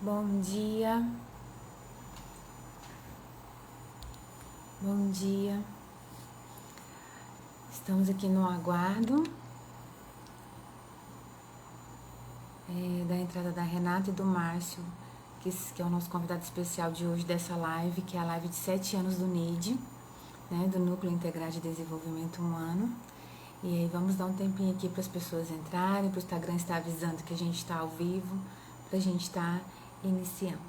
Bom dia. Bom dia. Estamos aqui no aguardo da entrada da Renata e do Márcio, que é o nosso convidado especial de hoje dessa live, que é a live de 7 anos do NID, né, do Núcleo Integrado de Desenvolvimento Humano. E aí vamos dar um tempinho aqui para as pessoas entrarem, para o Instagram estar avisando que a gente está ao vivo, para a gente estar iniciando.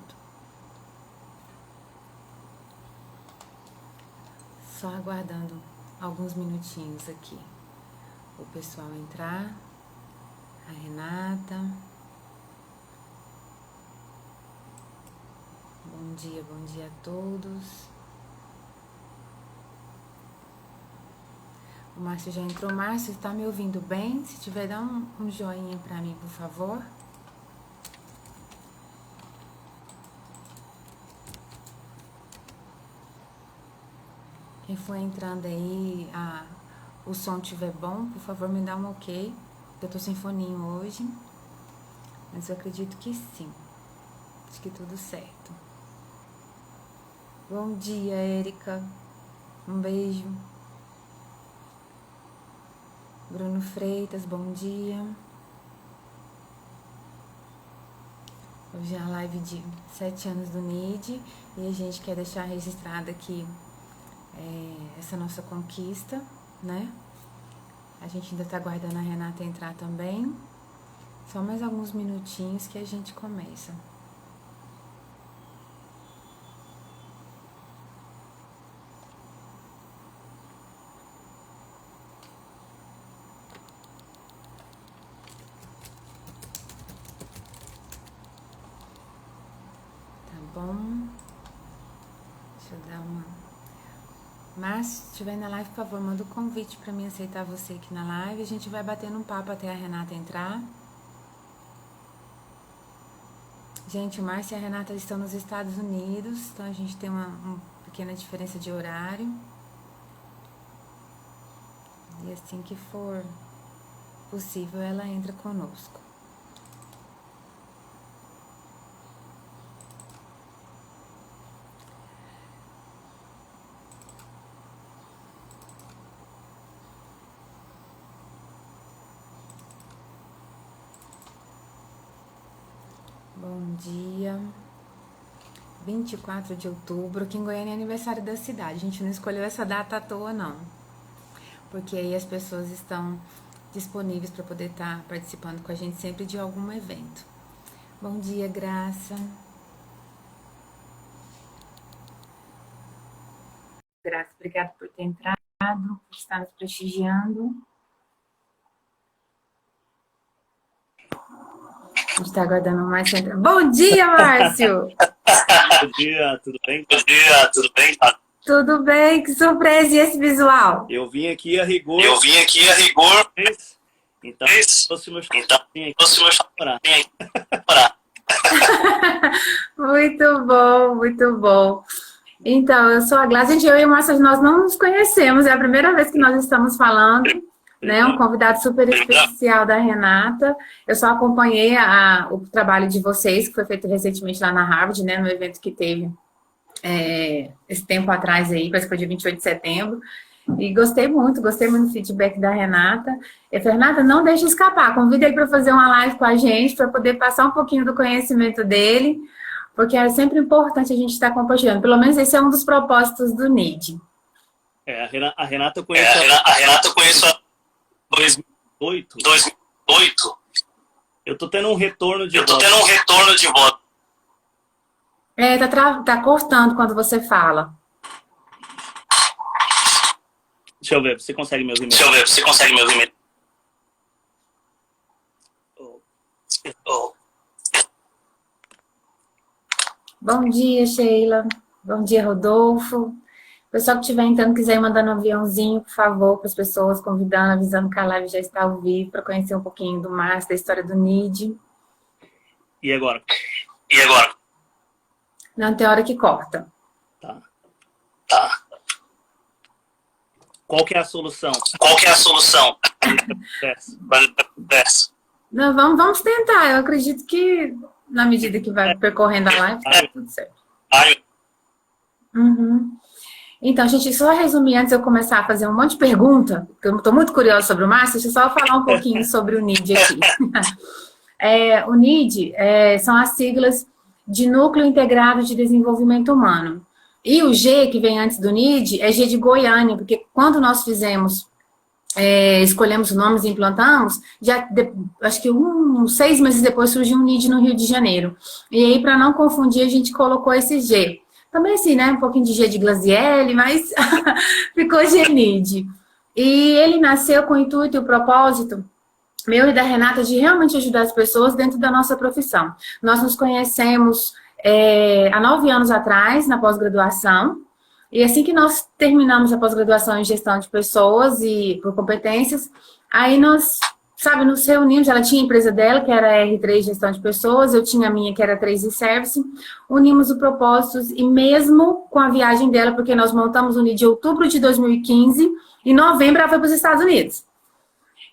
Só aguardando alguns minutinhos aqui. O pessoal entrar, a Renata. Bom dia a todos. O Márcio já entrou. Márcio, está me ouvindo bem? Se tiver, dá um joinha para mim, por favor. Quem for entrando aí, o som estiver bom, por favor, me dá um ok. Eu tô sem foninho hoje, mas eu acredito que sim. Acho que tudo certo. Bom dia, Érica. Um beijo. Bruno Freitas, bom dia. Hoje é a live de 7 anos do NID e a gente quer deixar registrada aqui essa nossa conquista, né? A gente ainda tá aguardando a Renata entrar também. Só mais alguns minutinhos que a gente começa. Tá bom? Deixa eu dar uma... Mas, se estiver na live, por favor, manda um convite para mim aceitar você aqui na live. A gente vai batendo um papo até a Renata entrar. Gente, o Márcio e a Renata estão nos Estados Unidos, então a gente tem uma pequena diferença de horário. E assim que for possível, ela entra conosco. Bom dia. 24 de outubro, aqui em Goiânia é aniversário da cidade. A gente não escolheu essa data à toa, não. Porque aí as pessoas estão disponíveis para poder estar participando com a gente sempre de algum evento. Bom dia, Graça. Graça, obrigada por ter entrado, por estar nos prestigiando. A gente está aguardando mais. Bom dia, Márcio! Bom dia, tudo bem? Bom dia, tudo bem? Tudo bem? Que surpresa! E esse visual? Eu vim aqui a rigor. Então, trouxe meu para Muito bom, muito bom. Então, eu sou a Glácia, gente, eu e o Márcio, nós não nos conhecemos, é a primeira vez que nós estamos falando, né? Um convidado super especial da Renata. Eu só acompanhei o trabalho de vocês, que foi feito recentemente lá na Harvard, né? No evento que teve esse tempo atrás aí, parece que foi dia 28 de setembro. E gostei muito do feedback da Renata. Eu falei, Renata, não deixe escapar, convida ele para fazer uma live com a gente, para poder passar um pouquinho do conhecimento dele, porque é sempre importante a gente estar compartilhando. Pelo menos esse é um dos propósitos do NID. A Renata eu conheço há 2008. Eu tô tendo um retorno de voz. Tá cortando quando você fala. Deixa eu ver, você consegue me ouvir melhor? Bom dia, Sheila. Bom dia, Rodolfo. O pessoal que estiver entrando, quiser ir mandando um aviãozinho, por favor, para as pessoas, convidando, avisando que a live já está ao vivo, para conhecer um pouquinho do Márcio, da história do NID. E agora? Não tem hora que corta. Tá. Qual que é a solução? Não, vamos tentar. Eu acredito que na medida que vai percorrendo a live, tá tudo certo. Então, gente, só resumir antes de eu começar a fazer um monte de pergunta, porque eu estou muito curiosa sobre o Márcio, deixa eu só falar um pouquinho sobre o NID aqui. O NID são as siglas de Núcleo Integrado de Desenvolvimento Humano. E o G, que vem antes do NID, é G de Goiânia, porque quando nós escolhemos os nomes e implantamos, acho que 6 meses depois surgiu um NID no Rio de Janeiro. E aí, para não confundir, a gente colocou esse G. Também assim, né? Um pouquinho de G de Glazielli, mas ficou GNID. E ele nasceu com o intuito e o propósito, meu e da Renata, de realmente ajudar as pessoas dentro da nossa profissão. Nós nos conhecemos há 9 anos atrás, na pós-graduação, e assim que nós terminamos a pós-graduação em gestão de pessoas e por competências, aí nós, nos reunimos, ela tinha a empresa dela, que era a R3 Gestão de Pessoas, eu tinha a minha, que era 3 e Service, unimos os propósitos, e mesmo com a viagem dela, porque nós montamos o NID em outubro de 2015, em novembro ela foi para os Estados Unidos.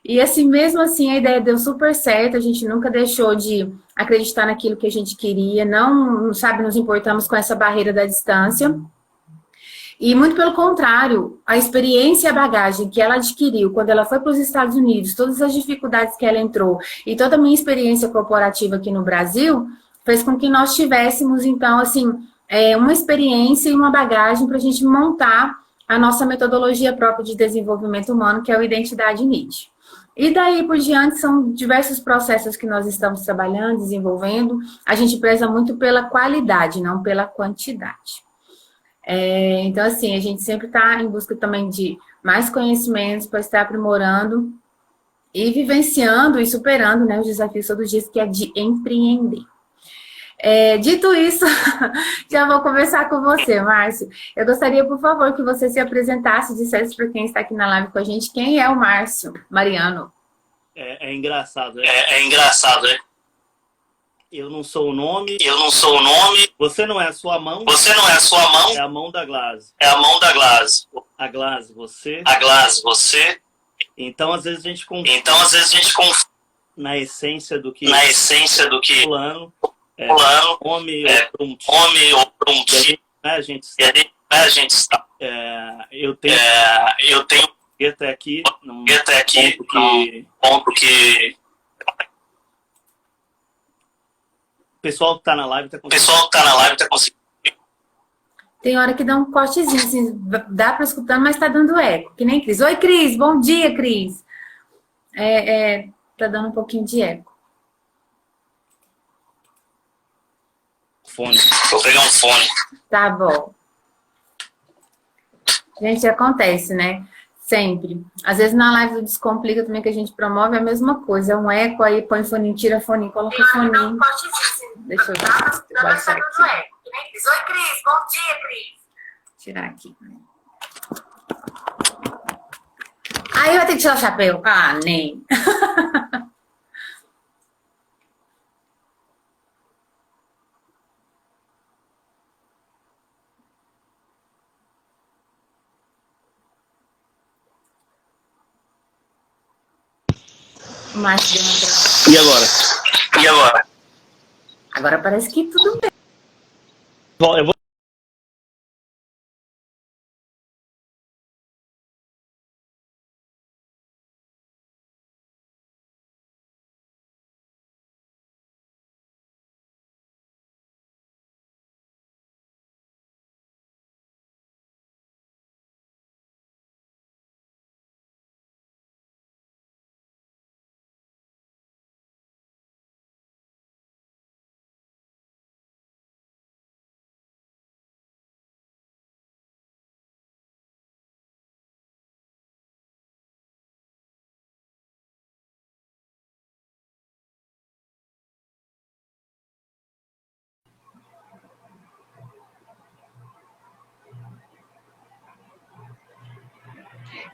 E assim, mesmo assim, a ideia deu super certo, a gente nunca deixou de acreditar naquilo que a gente queria, não, nos importamos com essa barreira da distância. E muito pelo contrário, a experiência e a bagagem que ela adquiriu quando ela foi para os Estados Unidos, todas as dificuldades que ela entrou e toda a minha experiência corporativa aqui no Brasil, fez com que nós tivéssemos, então, assim, uma experiência e uma bagagem para a gente montar a nossa metodologia própria de desenvolvimento humano, que é o Identidade NID. E daí por diante são diversos processos que nós estamos trabalhando, desenvolvendo. A gente preza muito pela qualidade, não pela quantidade. Então, assim, a gente sempre está em busca também de mais conhecimentos para estar aprimorando e vivenciando e superando, né, os desafios todos os dias, que é de empreender. Dito isso, já vou conversar com você, Márcio. Eu gostaria, por favor, que você se apresentasse, dissesse para quem está aqui na live com a gente, quem é o Márcio Mariano. É engraçado, engraçado. Eu não sou o nome. Você não é a sua mão. É a mão da Glaze. A Glaze, você. Então, às vezes a gente confunde. Na essência do que. Fulano. Homem ou pronto. A gente está. Eu tenho até aqui. Num ponto que. O pessoal que está na live está conseguindo. Tem hora que dá um cortezinho, assim, dá para escutar, mas está dando eco, que nem Cris. Oi, Cris, bom dia, Cris. Tá dando um pouquinho de eco. Vou pegar um fone. Tá bom. Gente, acontece, né? Sempre. Às vezes na live do Descomplica também que a gente promove é a mesma coisa. É um eco, aí põe foninho, tira foninho, coloca foninho. Deixa eu baixar aqui. Oi, Cris. Bom dia, Cris. Tirar aqui. Aí vai ter que tirar o chapéu. Ah, nem. Mas E agora? Agora parece que tudo bem. Bom, eu vou.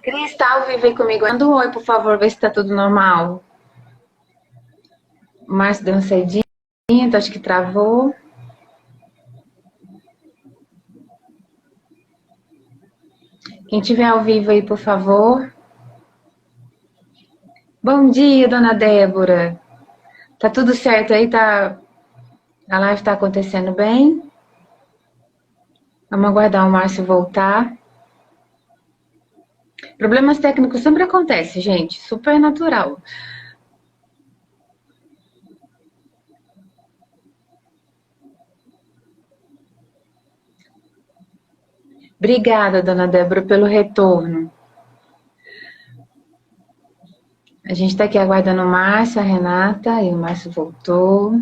Cris, tá ao vivo aí comigo. Manda um oi, por favor, ver se tá tudo normal. O Márcio deu uma saidinha, então acho que travou. Quem tiver ao vivo aí, por favor. Bom dia, dona Débora. Tá tudo certo aí? Tá A live está acontecendo bem. Vamos aguardar o Márcio voltar. Problemas técnicos sempre acontecem, gente. Super natural. Obrigada, dona Débora, pelo retorno. A gente está aqui aguardando o Márcio, a Renata, e o Márcio voltou.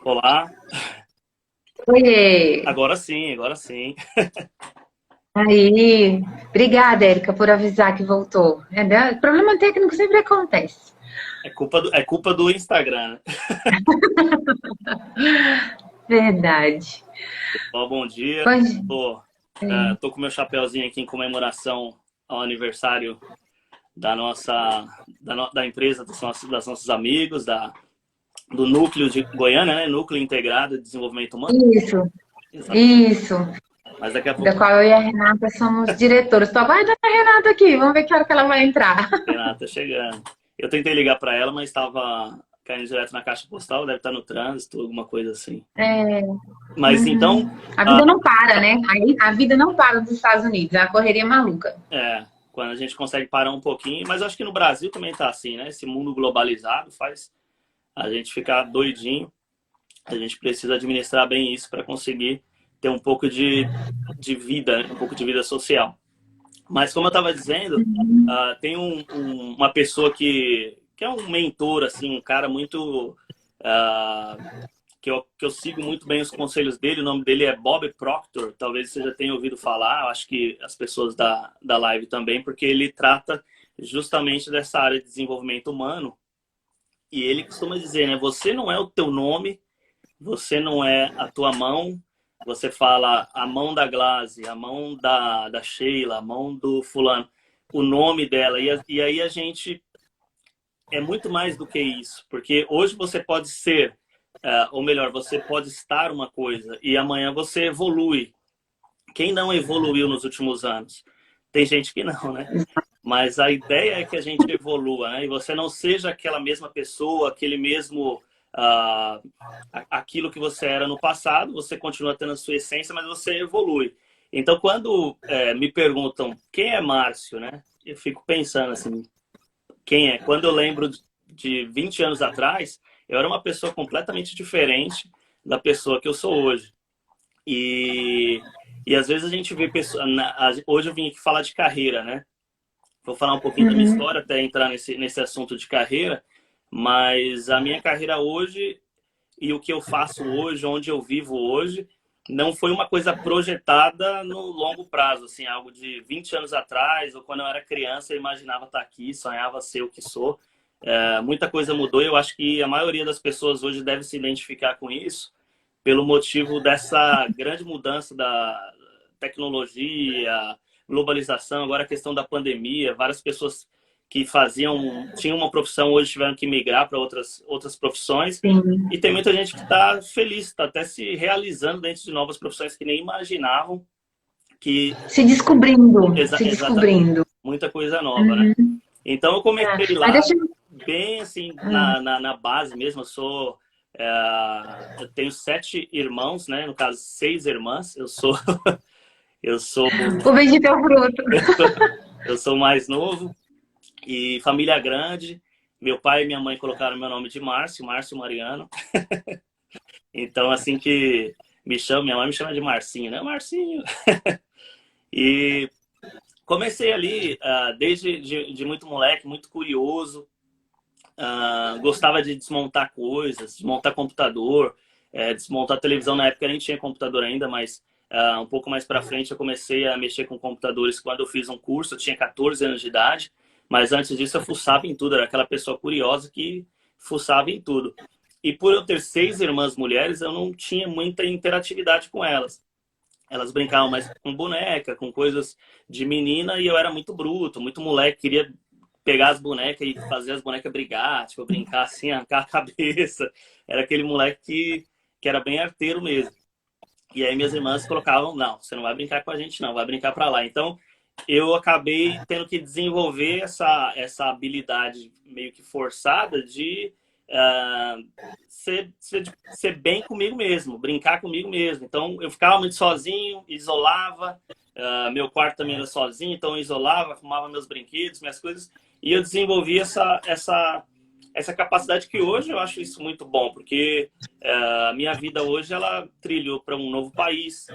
Olá. Oiê! Agora sim, agora sim. Aí, obrigada, Érica, por avisar que voltou. Né? Problema técnico sempre acontece. É culpa do Instagram, né? Verdade. Pessoal, bom dia. Tô com meu chapéuzinho aqui em comemoração ao aniversário da da empresa, dos nossos amigos, do núcleo de Goiânia, né? Núcleo Integrado de Desenvolvimento Humano. Isso, Exatamente. isso. Mas daqui a pouco... Da qual eu e a Renata somos diretores. Estou aguardando a Renata aqui, vamos ver que hora que ela vai entrar. Renata chegando. Eu tentei ligar para ela, mas estava caindo direto na caixa postal, deve estar no trânsito, alguma coisa assim. Mas então... A vida não para, né? A vida não para dos Estados Unidos, é a correria maluca. Quando a gente consegue parar um pouquinho, mas eu acho que no Brasil também tá assim, né? Esse mundo globalizado faz a gente ficar doidinho. A gente precisa administrar bem isso para conseguir ter um pouco de vida, né? Um pouco de vida social. Mas como eu estava dizendo, tem uma pessoa que é um mentor, assim, um cara muito... que eu sigo muito bem os conselhos dele. O nome dele é Bob Proctor. Talvez você já tenha ouvido falar. Eu acho que as pessoas da live também, porque ele trata justamente dessa área de desenvolvimento humano. E ele costuma dizer, né? Você não é o teu nome, você não é a tua mão. Você fala a mão da Glaze, a mão da Sheila, a mão do fulano, o nome dela. E aí a gente... É muito mais do que isso. Porque hoje você pode ser... ou melhor, você pode estar uma coisa e amanhã você evolui. Quem não evoluiu nos últimos anos? Tem gente que não, né? Mas a ideia é que a gente evolua, né? E você não seja aquela mesma pessoa, aquele mesmo... aquilo que você era no passado, você continua tendo a sua essência, mas você evolui. Então, quando me perguntam quem é Márcio, né? Eu fico pensando assim, quem é? Quando eu lembro de 20 anos atrás, eu era uma pessoa completamente diferente da pessoa que eu sou hoje. E às vezes a gente vê pessoas... Hoje eu vim aqui falar de carreira, né? Vou falar um pouquinho da minha história até entrar nesse assunto de carreira, mas a minha carreira hoje e o que eu faço hoje, onde eu vivo hoje, não foi uma coisa projetada no longo prazo, assim, algo de 20 anos atrás, ou quando eu era criança eu imaginava estar aqui, sonhava ser o que sou. Muita coisa mudou e eu acho que a maioria das pessoas hoje deve se identificar com isso, pelo motivo dessa grande mudança da tecnologia, globalização, agora a questão da pandemia, várias pessoas que tinham uma profissão hoje tiveram que migrar para outras profissões. Sim. E tem muita gente que está feliz, está até se realizando dentro de novas profissões que nem imaginavam. Se descobrindo. Se descobrindo. Muita coisa nova, né? Então eu comecei lá, bem assim, na base mesmo. Eu tenho 7 irmãos, né? No caso, 6 irmãs. Eu sou o bendito é o fruto. Eu sou o mais novo. E família grande. Meu pai e minha mãe colocaram meu nome de Márcio Mariano. Então, assim que minha mãe me chama de Marcinho, né? Marcinho. E comecei ali, desde de muito moleque, muito curioso. Gostava de desmontar coisas, desmontar computador, desmontar televisão. Na época nem tinha computador ainda, mas um pouco mais para frente eu comecei a mexer com computadores quando eu fiz um curso. Eu tinha 14 anos de idade. Mas antes disso eu fuçava em tudo, era aquela pessoa curiosa que fuçava em tudo. E por eu ter 6 irmãs mulheres, eu não tinha muita interatividade com elas. Elas brincavam mais com boneca, com coisas de menina, e eu era muito bruto, muito moleque, queria pegar as bonecas e fazer as bonecas brigar, tipo, brincar assim, arrancar a cabeça. Era aquele moleque que era bem arteiro mesmo. E aí minhas irmãs colocavam, não, você não vai brincar com a gente não, vai brincar para lá. Então eu acabei tendo que desenvolver essa habilidade meio que forçada de ser bem comigo mesmo, brincar comigo mesmo. Então eu ficava muito sozinho, isolava, meu quarto também era sozinho, então eu isolava, arrumava meus brinquedos, minhas coisas, e eu desenvolvi essa capacidade que hoje eu acho isso muito bom, porque a minha vida hoje ela trilhou para um novo país,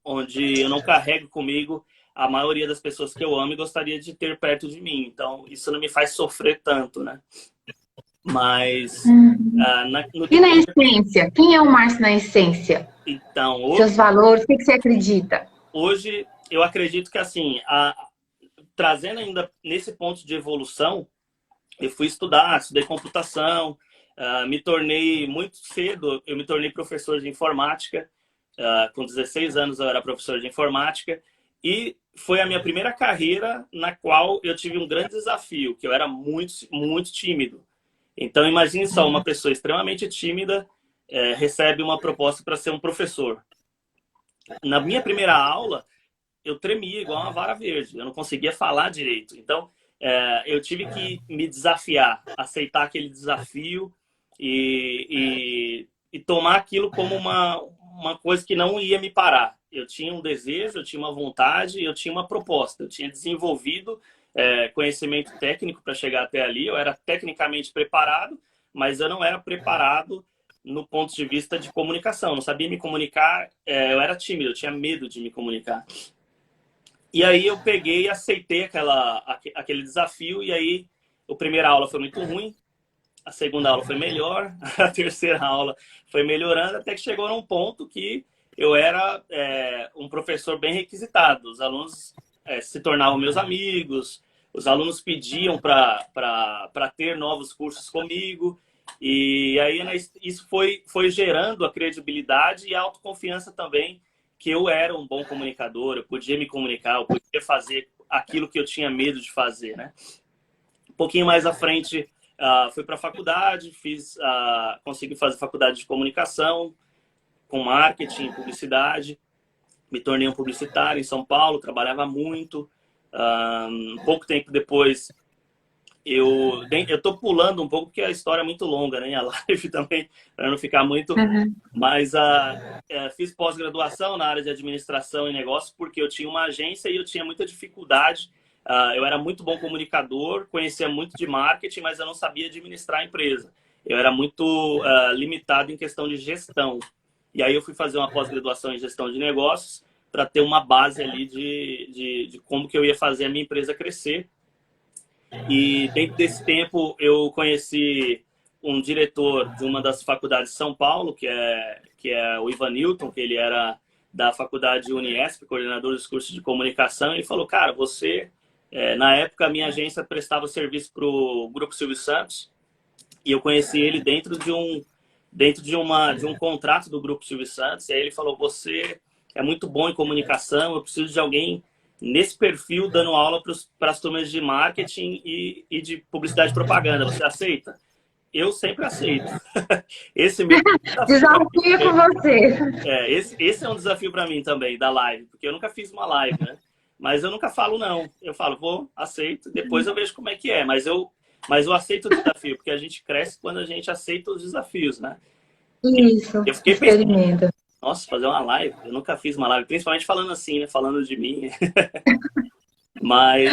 onde eu não carrego comigo a maioria das pessoas que eu amo e gostaria de ter perto de mim. Então, isso não me faz sofrer tanto, né? Mas... E na essência? Quem é o Márcio na essência? Então, hoje, seus valores, o que você acredita? Hoje, eu acredito que, assim, trazendo ainda nesse ponto de evolução, eu fui estudei computação, me tornei muito cedo, eu me tornei professor de informática. Com 16 anos eu era professor de informática e foi a minha primeira carreira na qual eu tive um grande desafio, que eu era muito, muito tímido. Então, imagine só, uma pessoa extremamente tímida recebe uma proposta para ser um professor. Na minha primeira aula, eu tremia igual uma vara verde, eu não conseguia falar direito. Então, eu tive que me desafiar, aceitar aquele desafio e tomar aquilo como uma coisa que não ia me parar. Eu tinha um desejo, eu tinha uma vontade, eu tinha uma proposta. Eu tinha desenvolvido conhecimento técnico para chegar até ali. Eu era tecnicamente preparado, mas eu não era preparado no ponto de vista de comunicação. Eu não sabia me comunicar, eu era tímido, eu tinha medo de me comunicar. E aí eu peguei e aceitei aquele desafio, e aí a primeira aula foi muito ruim, a segunda aula foi melhor, a terceira aula foi melhorando, até que chegou num ponto que eu era um professor bem requisitado. Os alunos se tornavam meus amigos, os alunos pediam para ter novos cursos comigo, e aí isso foi gerando a credibilidade e a autoconfiança também, que eu era um bom comunicador, eu podia me comunicar, eu podia fazer aquilo que eu tinha medo de fazer, né? Um pouquinho mais à frente, fui para a faculdade, consegui fazer faculdade de comunicação, com marketing, publicidade, me tornei um publicitário em São Paulo, trabalhava muito. Pouco tempo depois, eu tô pulando um pouco porque a história é muito longa, né? A live também, para não ficar muito... Mas fiz pós-graduação na área de administração e negócios porque eu tinha uma agência e eu tinha muita dificuldade. Eu era muito bom comunicador, conhecia muito de marketing, mas eu não sabia administrar a empresa. Eu era muito limitado em questão de gestão. E aí eu fui fazer uma pós-graduação em gestão de negócios para ter uma base ali de como que eu ia fazer a minha empresa crescer. E dentro desse tempo eu conheci um diretor de uma das faculdades de São Paulo, que é o Ivan Newton, que ele era da faculdade Uniesp, coordenador dos cursos de comunicação. Ele falou, cara, você... na época, a minha agência prestava serviço para o Grupo Silvio Santos, e eu conheci ele dentro de um contrato do Grupo Silvio Santos. E aí ele falou, você é muito bom em comunicação, eu preciso de alguém nesse perfil dando aula para as turmas de marketing e de publicidade e propaganda. Você aceita? Eu sempre aceito. Esse meu desafio com você. Esse é um desafio para mim também, da live, porque eu nunca fiz uma live, né? Mas eu nunca falo não. Eu falo, aceito, depois eu vejo como é que é. Mas eu aceito o desafio, porque a gente cresce quando a gente aceita os desafios, né? Isso, eu fiquei pensando, nossa, fazer uma live? Eu nunca fiz uma live, principalmente falando assim, né? Falando de mim. Mas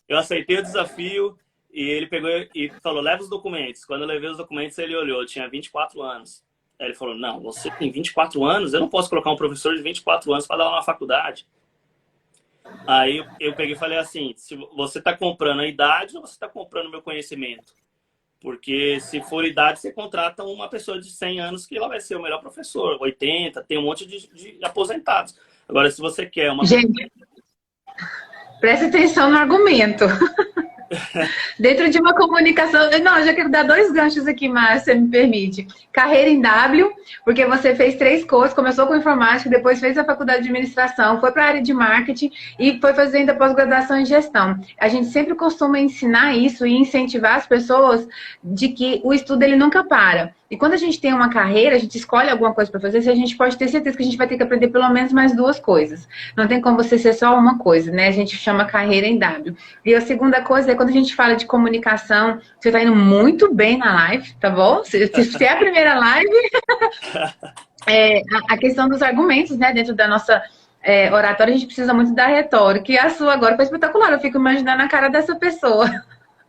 eu aceitei o desafio e ele pegou e falou, leva os documentos. Quando eu levei os documentos, ele olhou, eu tinha 24 anos. Aí ele falou, não, você tem 24 anos? Eu não posso colocar um professor de 24 anos para dar aula na faculdade. Aí eu peguei e falei assim, se você está comprando a idade ou você está comprando o meu conhecimento? Porque se for idade, você contrata uma pessoa de 100 anos que ela vai ser o melhor professor, 80, tem um monte de aposentados. Agora, se você quer uma... Gente, preste atenção no argumento. Dentro de uma comunicação... Não, eu já quero dar 2 ganchos aqui, Márcia, se me permite. Carreira em W, porque você fez 3 cursos, começou com informática, depois fez a faculdade de administração, foi para a área de marketing e foi fazendo a pós-graduação em gestão. A gente sempre costuma ensinar isso e incentivar as pessoas de que o estudo ele nunca para. E quando a gente tem uma carreira, a gente escolhe alguma coisa para fazer, a gente pode ter certeza que a gente vai ter que aprender pelo menos mais 2 coisas. Não tem como você ser só uma coisa, né? A gente chama carreira em W. E a segunda coisa é quando a gente fala de comunicação, você está indo muito bem na live, tá bom? Se é a primeira live, a questão dos argumentos, né? Dentro da nossa oratória, a gente precisa muito da retórica. E a sua agora foi espetacular, eu fico imaginando a cara dessa pessoa.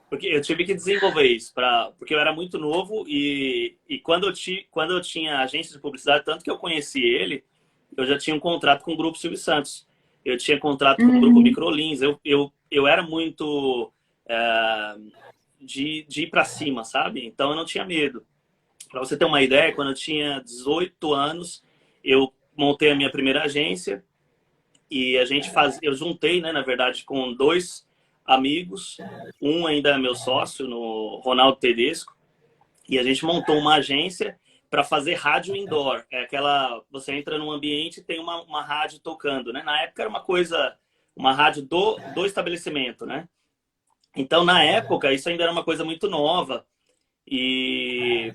Porque eu tive que desenvolver isso, porque eu era muito novo e quando eu tinha agência de publicidade, tanto que eu conheci ele, eu já tinha um contrato com o Grupo Silvio Santos. Eu tinha contrato com o Grupo Microlins. Eu era muito de ir para cima, sabe? Então eu não tinha medo. Para você ter uma ideia, quando eu tinha 18 anos, eu montei a minha primeira agência e eu juntei, né, na verdade, com 2 amigos, um ainda é meu sócio, no Ronaldo Tedesco, e a gente montou uma agência para fazer rádio indoor. É aquela, você entra num ambiente e tem uma rádio tocando, né? Na época era uma rádio do estabelecimento, né? Então, na época, isso ainda era uma coisa muito nova e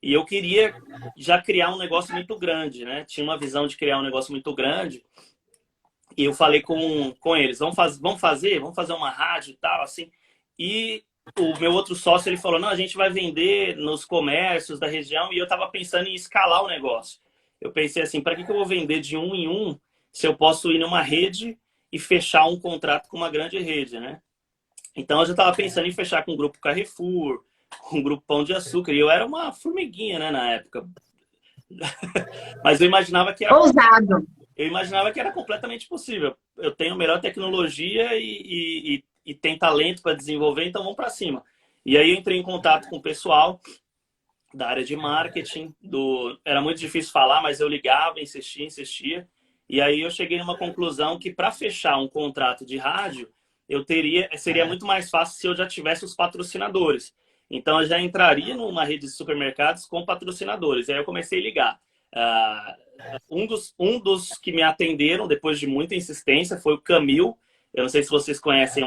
eu queria já criar um negócio muito grande, né? Tinha uma visão de criar um negócio muito grande. E eu falei com eles, vamos fazer uma rádio e tal, assim. E o meu outro sócio, ele falou, não, a gente vai vender nos comércios da região. E eu tava pensando em escalar o negócio. Eu pensei assim, para que eu vou vender de um em um se eu posso ir numa rede e fechar um contrato com uma grande rede, né? Então eu já tava pensando em fechar com o Grupo Carrefour, com o Grupo Pão de Açúcar. E eu era uma formiguinha, né, na época. Mas eu imaginava que era... Ousado. Eu imaginava que era completamente possível. Eu tenho melhor tecnologia e tem talento para desenvolver, então vamos para cima. E aí eu entrei em contato com o pessoal da área de marketing. Era muito difícil falar, mas eu ligava, insistia. E aí eu cheguei numa conclusão que para fechar um contrato de rádio, seria muito mais fácil se eu já tivesse os patrocinadores. Então eu já entraria numa rede de supermercados com patrocinadores. Aí eu comecei a ligar. Um dos que me atenderam depois de muita insistência foi o Camil. Eu não sei se vocês conhecem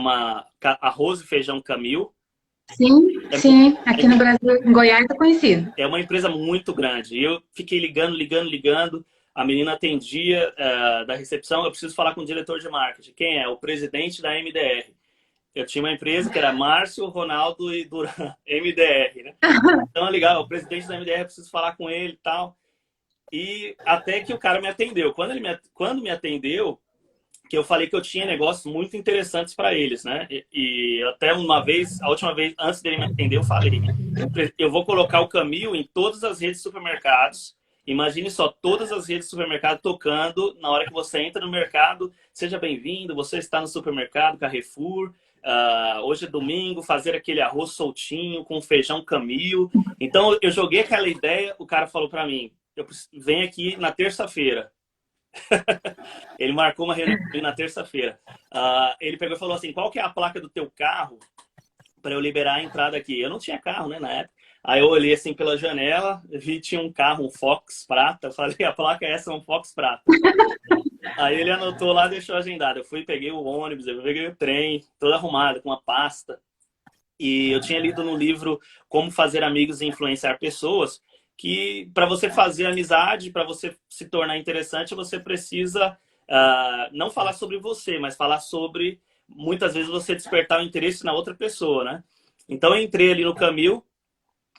arroz e feijão Camil. Sim. Aqui no Brasil, em Goiás, é conhecido. É uma empresa muito grande. Eu fiquei ligando. A menina atendia da recepção. Eu preciso falar com o diretor de marketing. Quem é? O presidente da MDR. Eu tinha uma empresa que era Márcio, Ronaldo e Duran, MDR, né? Então, legal, o presidente da MDR, eu preciso falar com ele e tal. E até que o cara me atendeu. Quando me atendeu, que eu falei que eu tinha negócios muito interessantes para eles, né? E até a última vez, antes dele me atender, eu falei, eu vou colocar o Camil em todas as redes de supermercados. Imagine só, todas as redes de supermercado tocando na hora que você entra no mercado. Seja bem-vindo, você está no supermercado Carrefour. Hoje é domingo, fazer aquele arroz soltinho com feijão Camil. Então, eu joguei aquela ideia, o cara falou para mim, vem aqui na terça-feira. Ele marcou uma reunião na terça-feira. Ele pegou e falou assim, qual que é a placa do teu carro para eu liberar a entrada aqui? Eu não tinha carro, né, na época. Aí eu olhei assim pela janela, vi que tinha um carro, um Fox prata. Eu falei, a placa é essa, um Fox prata. Aí ele anotou lá, deixou agendado. Eu fui, peguei o ônibus, eu peguei o trem, toda arrumada, com uma pasta. E eu tinha lido no livro Como Fazer Amigos e Influenciar Pessoas, que para você fazer amizade, para você se tornar interessante, você precisa não falar sobre você, mas falar sobre, muitas vezes, você despertar o interesse na outra pessoa, né? Então eu entrei ali no Camil,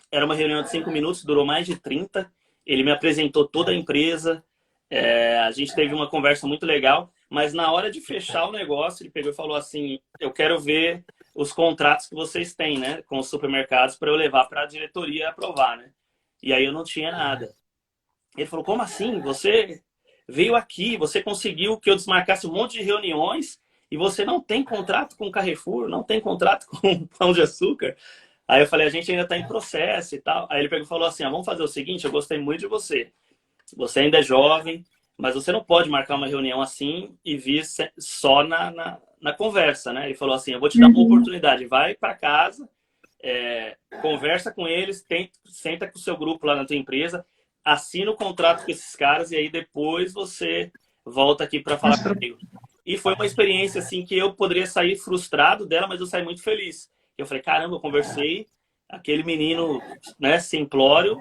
era uma reunião de 5 minutos, durou mais de 30. Ele me apresentou toda a empresa, a gente teve uma conversa muito legal, mas na hora de fechar o negócio, ele pegou e falou assim, eu quero ver os contratos que vocês têm, né, com os supermercados para eu levar para a diretoria aprovar, né? E aí eu não tinha nada. Ele falou, como assim? Você veio aqui, você conseguiu que eu desmarcasse um monte de reuniões e você não tem contrato com o Carrefour, não tem contrato com o Pão de Açúcar? Aí eu falei, a gente ainda está em processo e tal. Aí ele pegou e falou assim, vamos fazer o seguinte, eu gostei muito de você. Você ainda é jovem, mas você não pode marcar uma reunião assim e vir só na conversa, né? Ele falou assim, eu vou te dar uma oportunidade, vai para casa, conversa com eles, senta com o seu grupo lá na tua empresa, assina o contrato com esses caras e aí depois você volta aqui para falar comigo. E foi uma experiência assim que eu poderia sair frustrado dela, mas eu saí muito feliz. Eu falei, caramba, eu conversei, aquele menino, né, simplório,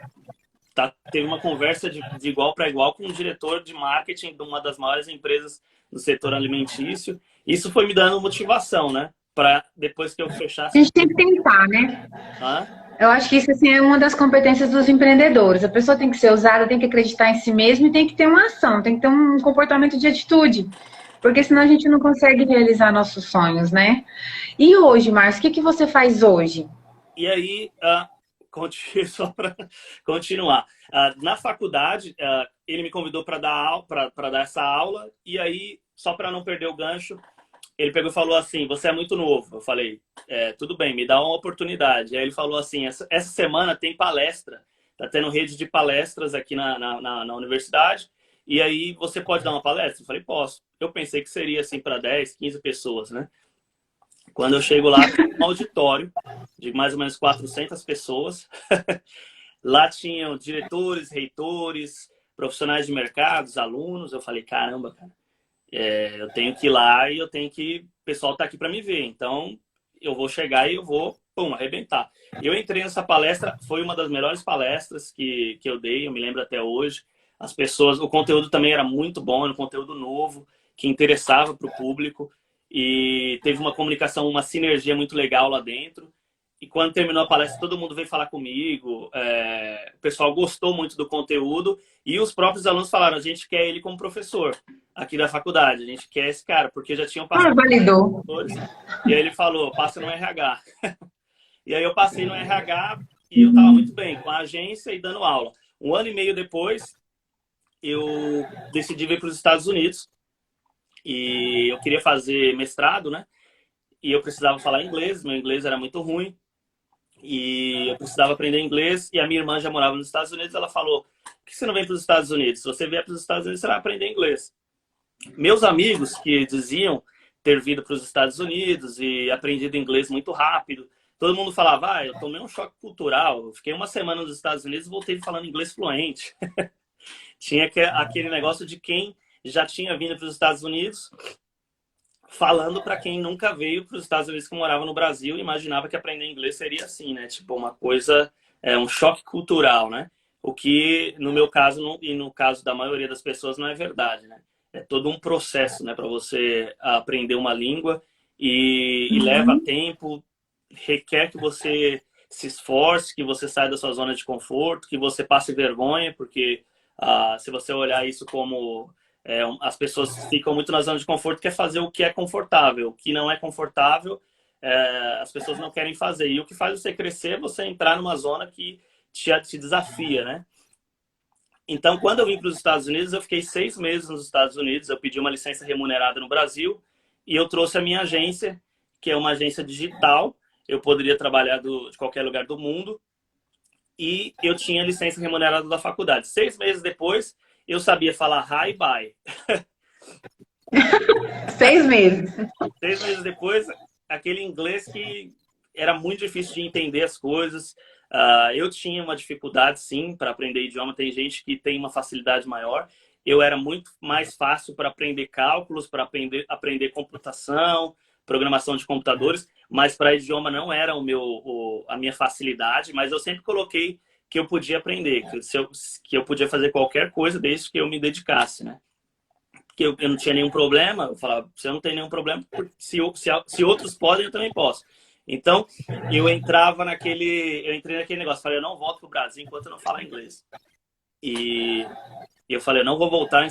teve uma conversa de igual para igual com um diretor de marketing de uma das maiores empresas do setor alimentício. Isso foi me dando motivação, né? Para depois que eu fechasse. A gente tem que tentar, né? Hã? Eu acho que isso assim, é uma das competências dos empreendedores. A pessoa tem que ser ousada, tem que acreditar em si mesma e tem que ter uma ação, tem que ter um comportamento de atitude. Porque senão a gente não consegue realizar nossos sonhos, né? E hoje, Márcio, o que você faz hoje? E aí, só para continuar. Na faculdade, ele me convidou para dar essa aula, e aí, só para não perder o gancho, ele pegou e falou assim, você é muito novo. Eu falei, tudo bem, me dá uma oportunidade. Aí ele falou assim, essa semana tem palestra, tá tendo rede de palestras aqui na universidade, e aí você pode dar uma palestra? Eu falei, posso. Eu pensei que seria assim para 10, 15 pessoas, né? Quando eu chego lá, tem um auditório de mais ou menos 400 pessoas. Lá tinham diretores, reitores, profissionais de mercados, alunos. Eu falei, caramba, cara, eu tenho que ir lá e o pessoal tá aqui para me ver. Então, eu vou chegar e eu vou, arrebentar. Eu entrei nessa palestra, foi uma das melhores palestras que eu dei, eu me lembro até hoje. As pessoas, o conteúdo também era muito bom, era um conteúdo novo, que interessava para o público. E teve uma comunicação, uma sinergia muito legal lá dentro. E quando terminou a palestra, todo mundo veio falar comigo. O pessoal gostou muito do conteúdo. E os próprios alunos falaram, a gente quer ele como professor aqui da faculdade. A gente quer esse cara, porque já tinham passado. Validou. E aí ele falou, passa no RH. E aí eu passei no RH e eu estava muito bem com a agência e dando aula. 1 ano e meio depois, eu decidi vir para os Estados Unidos. E eu queria fazer mestrado, né? E eu precisava falar inglês, meu inglês era muito ruim. E eu precisava aprender inglês. E a minha irmã já morava nos Estados Unidos. Ela falou, por que você não vem para os Estados Unidos? Se você vier para os Estados Unidos, você vai aprender inglês. Meus amigos que diziam ter vindo para os Estados Unidos e aprendido inglês muito rápido, todo mundo falava, eu tomei um choque cultural. Eu fiquei 1 semana nos Estados Unidos e voltei falando inglês fluente. Tinha aquele negócio de quem já tinha vindo para os Estados Unidos, falando para quem nunca veio para os Estados Unidos, que morava no Brasil e imaginava que aprender inglês seria assim, né? Tipo, uma coisa, um choque cultural, né? O que, no meu caso, e no caso da maioria das pessoas, não é verdade, né? É todo um processo, né? Para você aprender uma língua e leva tempo, requer que você se esforce, que você saia da sua zona de conforto, que você passe vergonha, porque se você olhar isso como... as pessoas ficam muito na zona de conforto, quer fazer o que é confortável. O que não é confortável, as pessoas não querem fazer. E o que faz você crescer é você entrar numa zona que te desafia, né? Então, quando eu vim para os Estados Unidos, eu fiquei 6 meses nos Estados Unidos. Eu pedi uma licença remunerada no Brasil e eu trouxe a minha agência, que é uma agência digital. Eu poderia trabalhar de qualquer lugar do mundo. E eu tinha licença remunerada da faculdade. 6 meses depois, eu sabia falar hi, bye. 6 meses. 6 meses depois, aquele inglês que era muito difícil de entender as coisas. Eu tinha uma dificuldade, sim, para aprender idioma. Tem gente que tem uma facilidade maior. Eu era muito mais fácil para aprender cálculos, para aprender computação, programação de computadores, mas para idioma não era a minha facilidade, mas eu sempre coloquei que eu podia aprender, que eu podia fazer qualquer coisa desde que eu me dedicasse, né? Que eu não tinha nenhum problema, eu falava, se eu não tenho nenhum problema, se outros podem, eu também posso. Então, eu entrei naquele negócio, falei, eu não volto pro Brasil enquanto eu não falar inglês. E eu falei, eu não vou voltar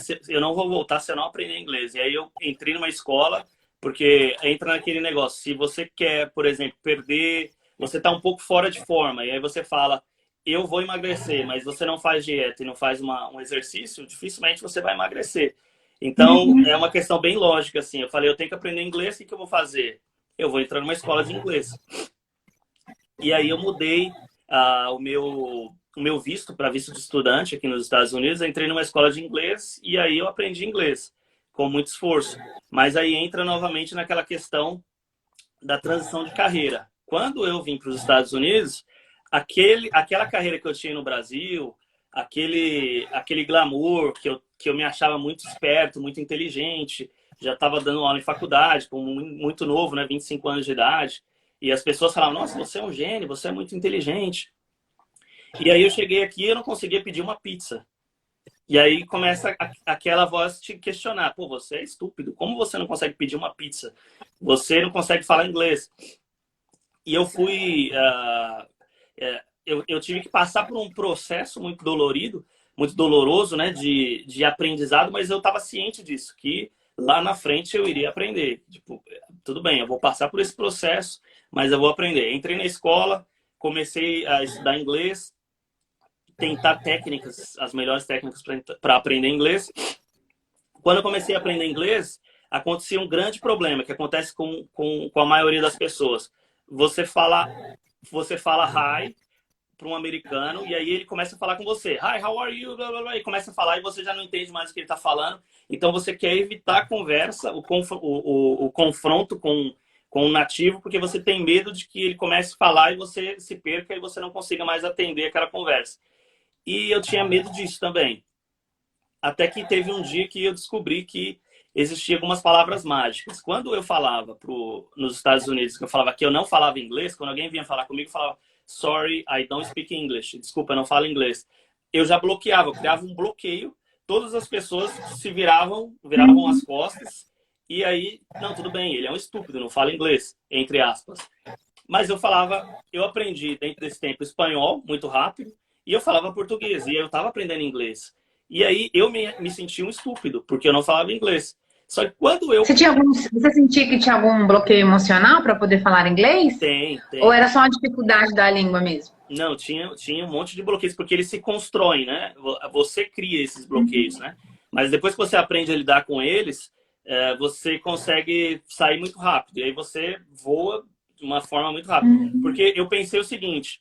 se eu não aprender inglês. E aí eu entrei numa escola, porque entra naquele negócio, se você quer, por exemplo, você tá um pouco fora de forma, e aí você fala, eu vou emagrecer, mas você não faz dieta e não faz um exercício, dificilmente você vai emagrecer. Então, é uma questão bem lógica, assim. Eu falei, eu tenho que aprender inglês, o que eu vou fazer? Eu vou entrar numa escola de inglês. E aí eu mudei o meu visto para visto de estudante aqui nos Estados Unidos. Eu entrei numa escola de inglês e aí eu aprendi inglês. com muito esforço. Mas aí entra novamente naquela questão da transição de carreira. Quando eu vim para os Estados Unidos, aquela carreira que eu tinha no Brasil, aquele glamour que eu me achava muito esperto, muito inteligente, já estava dando aula em faculdade, muito novo, né, 25 anos de idade, e as pessoas falavam, nossa, você é um gênio, você é muito inteligente. E aí eu cheguei aqui e eu não conseguia pedir uma pizza. E aí começa aquela voz te questionar, pô, você é estúpido, como você não consegue pedir uma pizza? Você não consegue falar inglês. E eu fui... eu tive que passar por um processo muito dolorido, muito doloroso, né, de aprendizado, mas eu estava ciente disso, que lá na frente eu iria aprender. Tipo, tudo bem, eu vou passar por esse processo, mas eu vou aprender. Entrei na escola, comecei a estudar inglês, tentar técnicas, as melhores técnicas para aprender inglês. Quando eu comecei a aprender inglês, acontecia um grande problema, que acontece com a maioria das pessoas. Você fala hi para um americano, e aí ele começa a falar com você. Hi, how are you? Blá, blá, blá, e começa a falar e você já não entende mais o que ele está falando. Então você quer evitar a conversa, o confronto com o nativo, porque você tem medo de que ele comece a falar e você se perca e você não consiga mais atender aquela conversa. E eu tinha medo disso também. Até que teve um dia que eu descobri que existiam algumas palavras mágicas. Quando eu falava nos Estados Unidos, que eu falava que eu não falava inglês, quando alguém vinha falar comigo, eu falava sorry, I don't speak English. Desculpa, eu não falo inglês. Eu já bloqueava, eu criava um bloqueio. Todas as pessoas se viravam as costas. E aí, não, tudo bem, ele é um estúpido, não fala inglês, entre aspas. Mas eu aprendi dentro desse tempo espanhol, muito rápido, e eu falava português, e eu estava aprendendo inglês. E aí eu me sentia um estúpido, porque eu não falava inglês. Só que quando eu... Você sentia que tinha algum bloqueio emocional para poder falar inglês? Tem. Ou era só uma dificuldade da língua mesmo? Não, tinha um monte de bloqueios, porque eles se constroem, né? Você cria esses bloqueios, né? Mas depois que você aprende a lidar com eles, você consegue sair muito rápido. E aí você voa de uma forma muito rápida. Porque eu pensei o seguinte,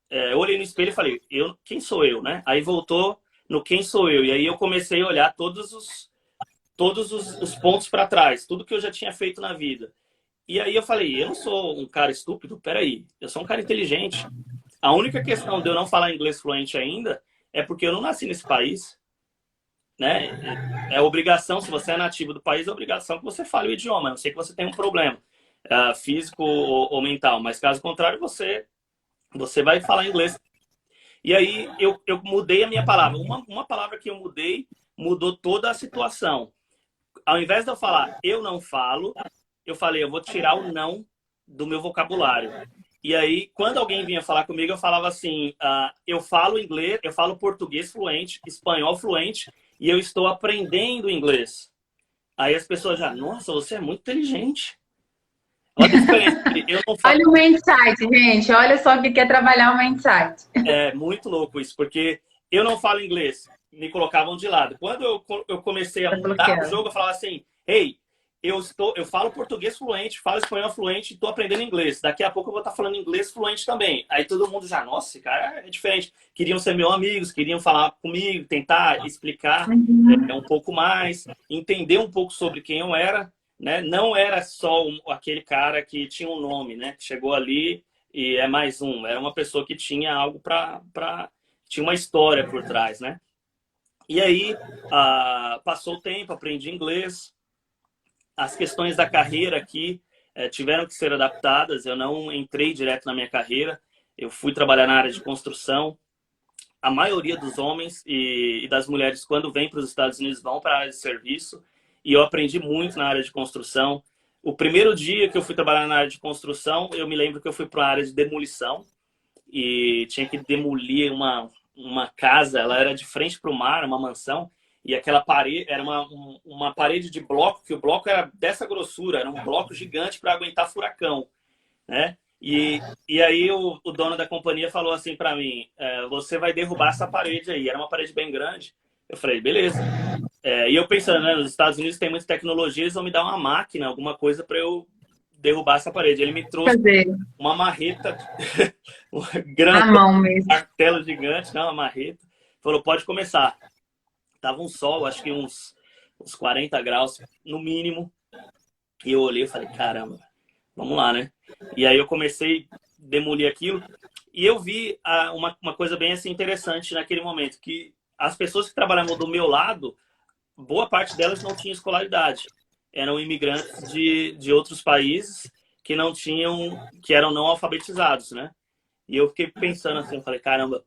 eu olhei no espelho e falei, quem sou eu, né? Aí voltou no quem sou eu. E aí eu comecei a olhar todos os pontos para trás, tudo que eu já tinha feito na vida. E aí eu falei, eu não sou um cara estúpido, peraí, eu sou um cara inteligente. A única questão de eu não falar inglês fluente ainda é porque eu não nasci nesse país, né? É obrigação, se você é nativo do país, é obrigação que você fale o idioma, a não sei que você tenha um problema físico ou mental, mas caso contrário, você vai falar inglês. E aí eu mudei a minha palavra. Uma palavra que eu mudei, mudou toda a situação. Ao invés de eu falar eu não falo, eu falei eu vou tirar o não do meu vocabulário. E aí, quando alguém vinha falar comigo, eu falava assim, eu falo inglês, eu falo português fluente, espanhol fluente, e eu estou aprendendo inglês. Aí as pessoas já, nossa, você é muito inteligente. Olha a diferença. Olha o mindset, gente. Olha só o que é trabalhar o mindset. É muito louco isso, porque eu não falo inglês. Me colocavam de lado. Quando eu comecei a mudar o jogo, eu falava assim, hey, eu falo português fluente, falo espanhol fluente e estou aprendendo inglês. Daqui a pouco eu vou estar falando inglês fluente também. Aí todo mundo já, nossa, esse cara é diferente. Queriam ser meus amigos, queriam falar comigo, tentar explicar um pouco mais, entender um pouco sobre quem eu era. Né? Não era só aquele cara que tinha um nome, né? Que chegou ali e é mais um. Era uma pessoa que tinha algo tinha uma história por trás, né? E aí, passou o tempo, aprendi inglês. As questões da carreira aqui tiveram que ser adaptadas. Eu não entrei direto na minha carreira. Eu fui trabalhar na área de construção. A maioria dos homens e das mulheres, quando vêm para os Estados Unidos, vão para a área de serviço. E eu aprendi muito na área de construção. O primeiro dia que eu fui trabalhar na área de construção, eu me lembro que eu fui para a área de demolição. E tinha que demolir uma casa, ela era de frente para o mar, uma mansão. E aquela parede era uma parede de bloco, que o bloco era dessa grossura, era um bloco gigante para aguentar furacão, né? E aí o dono da companhia falou assim para mim, você vai derrubar essa parede aí. Era uma parede bem grande. Eu falei, beleza. E eu pensando, né, nos Estados Unidos tem muita tecnologia, eles vão me dar uma máquina, alguma coisa para eu derrubar essa parede. Ele me trouxe uma marreta uma grande, um martelo gigante, não, uma marreta. Falou, pode começar. Tava um sol, acho que uns uns 40 graus no mínimo. E eu olhei e falei, caramba, vamos lá, né? E aí eu comecei a demolir aquilo. E eu vi uma coisa bem assim, interessante naquele momento, que as pessoas que trabalhavam do meu lado, boa parte delas não tinha escolaridade. Eram imigrantes de outros países que não tinham, que eram não alfabetizados, né? E eu fiquei pensando assim, eu falei, caramba,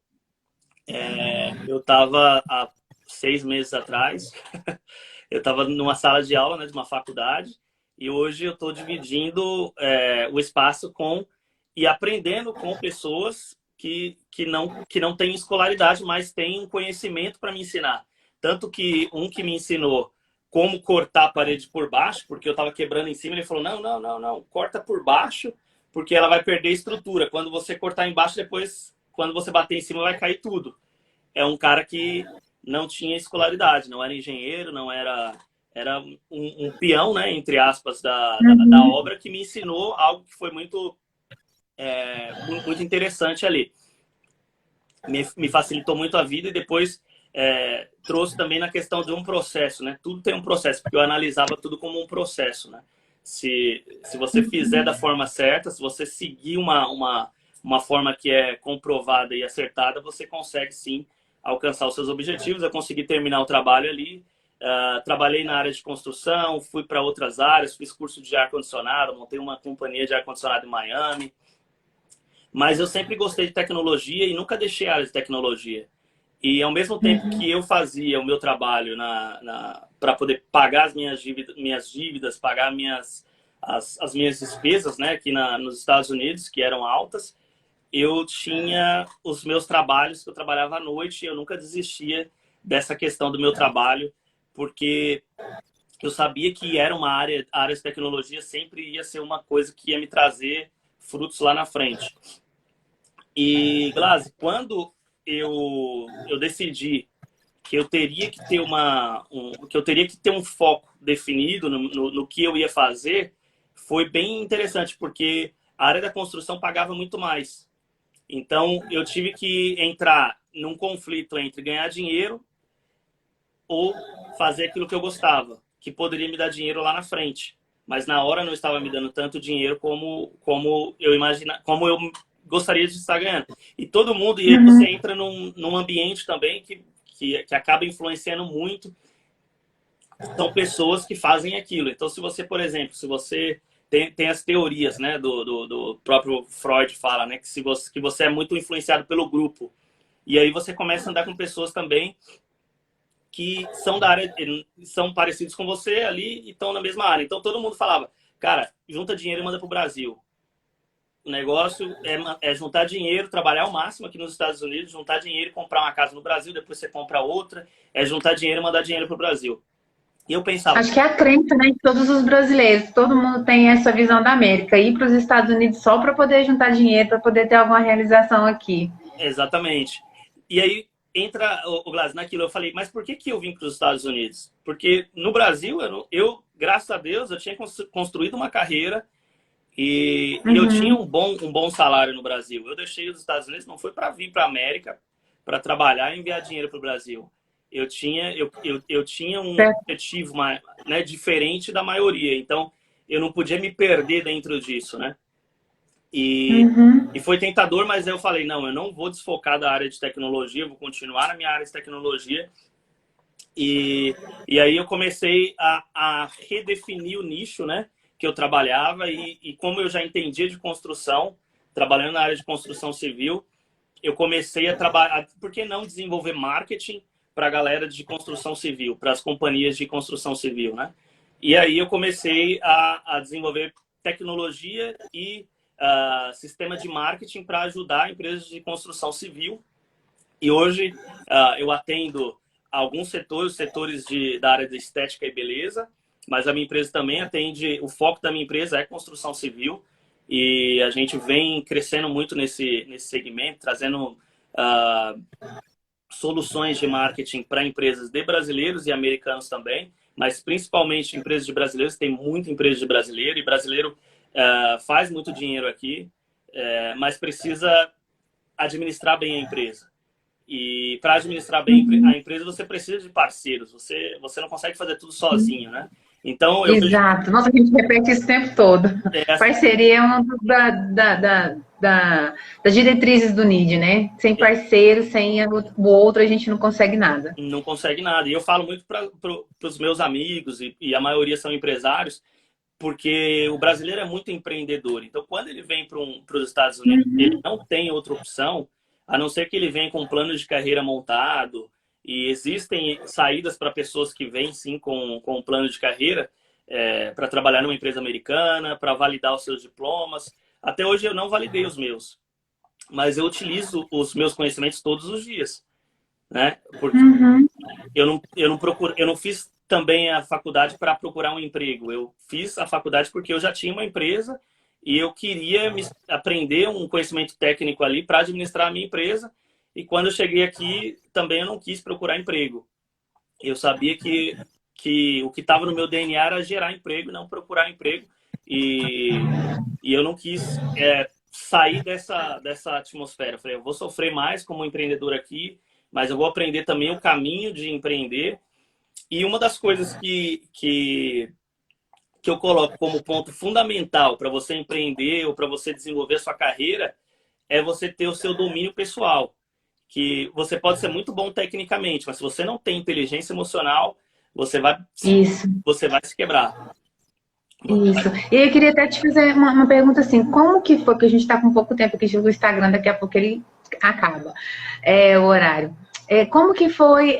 eu estava há 6 meses atrás, eu estava numa sala de aula, né, de uma faculdade, e hoje eu estou dividindo o espaço e aprendendo com pessoas que não têm escolaridade, mas têm um conhecimento para me ensinar. Tanto que que me ensinou como cortar a parede por baixo, porque eu estava quebrando em cima, ele falou, não, corta por baixo, porque ela vai perder estrutura. Quando você cortar embaixo, depois, quando você bater em cima, vai cair tudo. É um cara que não tinha escolaridade, não era engenheiro, não era... Era um peão, né, entre aspas, da obra, que me ensinou algo que foi muito interessante ali. Me facilitou muito a vida e depois trouxe também na questão de um processo, né? Tudo tem um processo, porque eu analisava tudo como um processo, né? Se você fizer da forma certa, se você seguir uma forma que é comprovada e acertada, você consegue sim alcançar os seus objetivos. Eu consegui terminar o trabalho ali. Trabalhei na área de construção, fui para outras áreas, fiz curso de ar-condicionado, montei uma companhia de ar-condicionado em Miami. Mas eu sempre gostei de tecnologia e nunca deixei a área de tecnologia. E ao mesmo tempo que eu fazia o meu trabalho para poder pagar as minhas dívidas, pagar as minhas despesas, né, aqui nos Estados Unidos, que eram altas, eu tinha os meus trabalhos, que eu trabalhava à noite, e eu nunca desistia dessa questão do meu trabalho, porque eu sabia que era a área de tecnologia sempre ia ser uma coisa que ia me trazer frutos lá na frente. E, Glaze, quando eu decidi que eu teria que ter um foco definido no que eu ia fazer, foi bem interessante, porque a área da construção pagava muito mais. Então, eu tive que entrar num conflito entre ganhar dinheiro ou fazer aquilo que eu gostava, que poderia me dar dinheiro lá na frente. Mas na hora não estava me dando tanto dinheiro como eu gostaria de estar ganhando. E todo mundo, e aí você entra num ambiente também que acaba influenciando muito. São pessoas que fazem aquilo. Então, se você, por exemplo, se você tem as teorias, né, do próprio Freud fala, né, que você é muito influenciado pelo grupo. E aí você começa a andar com pessoas também que são da área, são parecidos com você ali e estão na mesma área. Então todo mundo falava, cara, junta dinheiro e manda pro Brasil. O negócio é juntar dinheiro, trabalhar ao máximo aqui nos Estados Unidos, juntar dinheiro e comprar uma casa no Brasil, depois você compra outra, juntar dinheiro e mandar dinheiro pro Brasil. E eu pensava... Acho que é a crença, né, de todos os brasileiros. Todo mundo tem essa visão da América. Ir para os Estados Unidos só para poder juntar dinheiro, para poder ter alguma realização aqui. Exatamente. E aí entra o Glaze naquilo. Eu falei, mas por que eu vim para os Estados Unidos? Porque no Brasil, eu graças a Deus, eu tinha construído uma carreira e eu tinha um bom salário no Brasil. Eu deixei os Estados Unidos, não foi para vir para a América, para trabalhar e enviar dinheiro para o Brasil. Eu tinha um objetivo, né, diferente da maioria. Então, eu não podia me perder dentro disso, né? E foi tentador, mas eu falei, não, eu não vou desfocar da área de tecnologia, eu vou continuar na minha área de tecnologia. E aí eu comecei a redefinir o nicho, né, que eu trabalhava e como eu já entendia de construção, trabalhando na área de construção civil, eu comecei a trabalhar, por que não desenvolver marketing para a galera de construção civil, para as companhias de construção civil, né? E aí eu comecei a desenvolver tecnologia e sistema de marketing para ajudar empresas de construção civil. E hoje eu atendo alguns setores da área de estética e beleza, mas a minha empresa também atende, o foco da minha empresa é construção civil e a gente vem crescendo muito nesse segmento, trazendo soluções de marketing para empresas de brasileiros e americanos também, mas principalmente empresas de brasileiros. Tem muita empresa de brasileiro e brasileiro faz muito dinheiro aqui, mas precisa administrar bem a empresa. E para administrar bem a empresa, você precisa de parceiros. Você não consegue fazer tudo sozinho, né? Então, eu vejo... Exato. Nossa, a gente repete isso o tempo todo. Parceria é uma das diretrizes do NID, né? Sem parceiro, sem o outro, a gente não consegue nada. Não consegue nada. E eu falo muito para os meus amigos, e a maioria são empresários, porque o brasileiro é muito empreendedor. Então, quando ele vem para os Estados Unidos, ele não tem outra opção, a não ser que ele venha com um plano de carreira montado. E existem saídas para pessoas que vêm, sim, com um plano de carreira para trabalhar numa empresa americana, para validar os seus diplomas. Até hoje eu não validei os meus, mas eu utilizo os meus conhecimentos todos os dias, né? Porque eu não fiz também a faculdade para procurar um emprego. Eu fiz a faculdade porque eu já tinha uma empresa e eu queria aprender um conhecimento técnico ali para administrar a minha empresa. E quando eu cheguei aqui, também eu não quis procurar emprego. Eu sabia que o que estava no meu DNA era gerar emprego, não procurar emprego. E eu não quis sair dessa atmosfera. Eu falei, eu vou sofrer mais como empreendedor aqui, mas eu vou aprender também o caminho de empreender. E uma das coisas que eu coloco como ponto fundamental para você empreender ou para você desenvolver a sua carreira é você ter o seu domínio pessoal. Que você pode ser muito bom tecnicamente, mas se você não tem inteligência emocional, você vai se quebrar. Isso. E eu queria até te fazer uma pergunta assim, como que foi, que a gente está com pouco tempo aqui no Instagram, daqui a pouco ele acaba o horário. Como que foi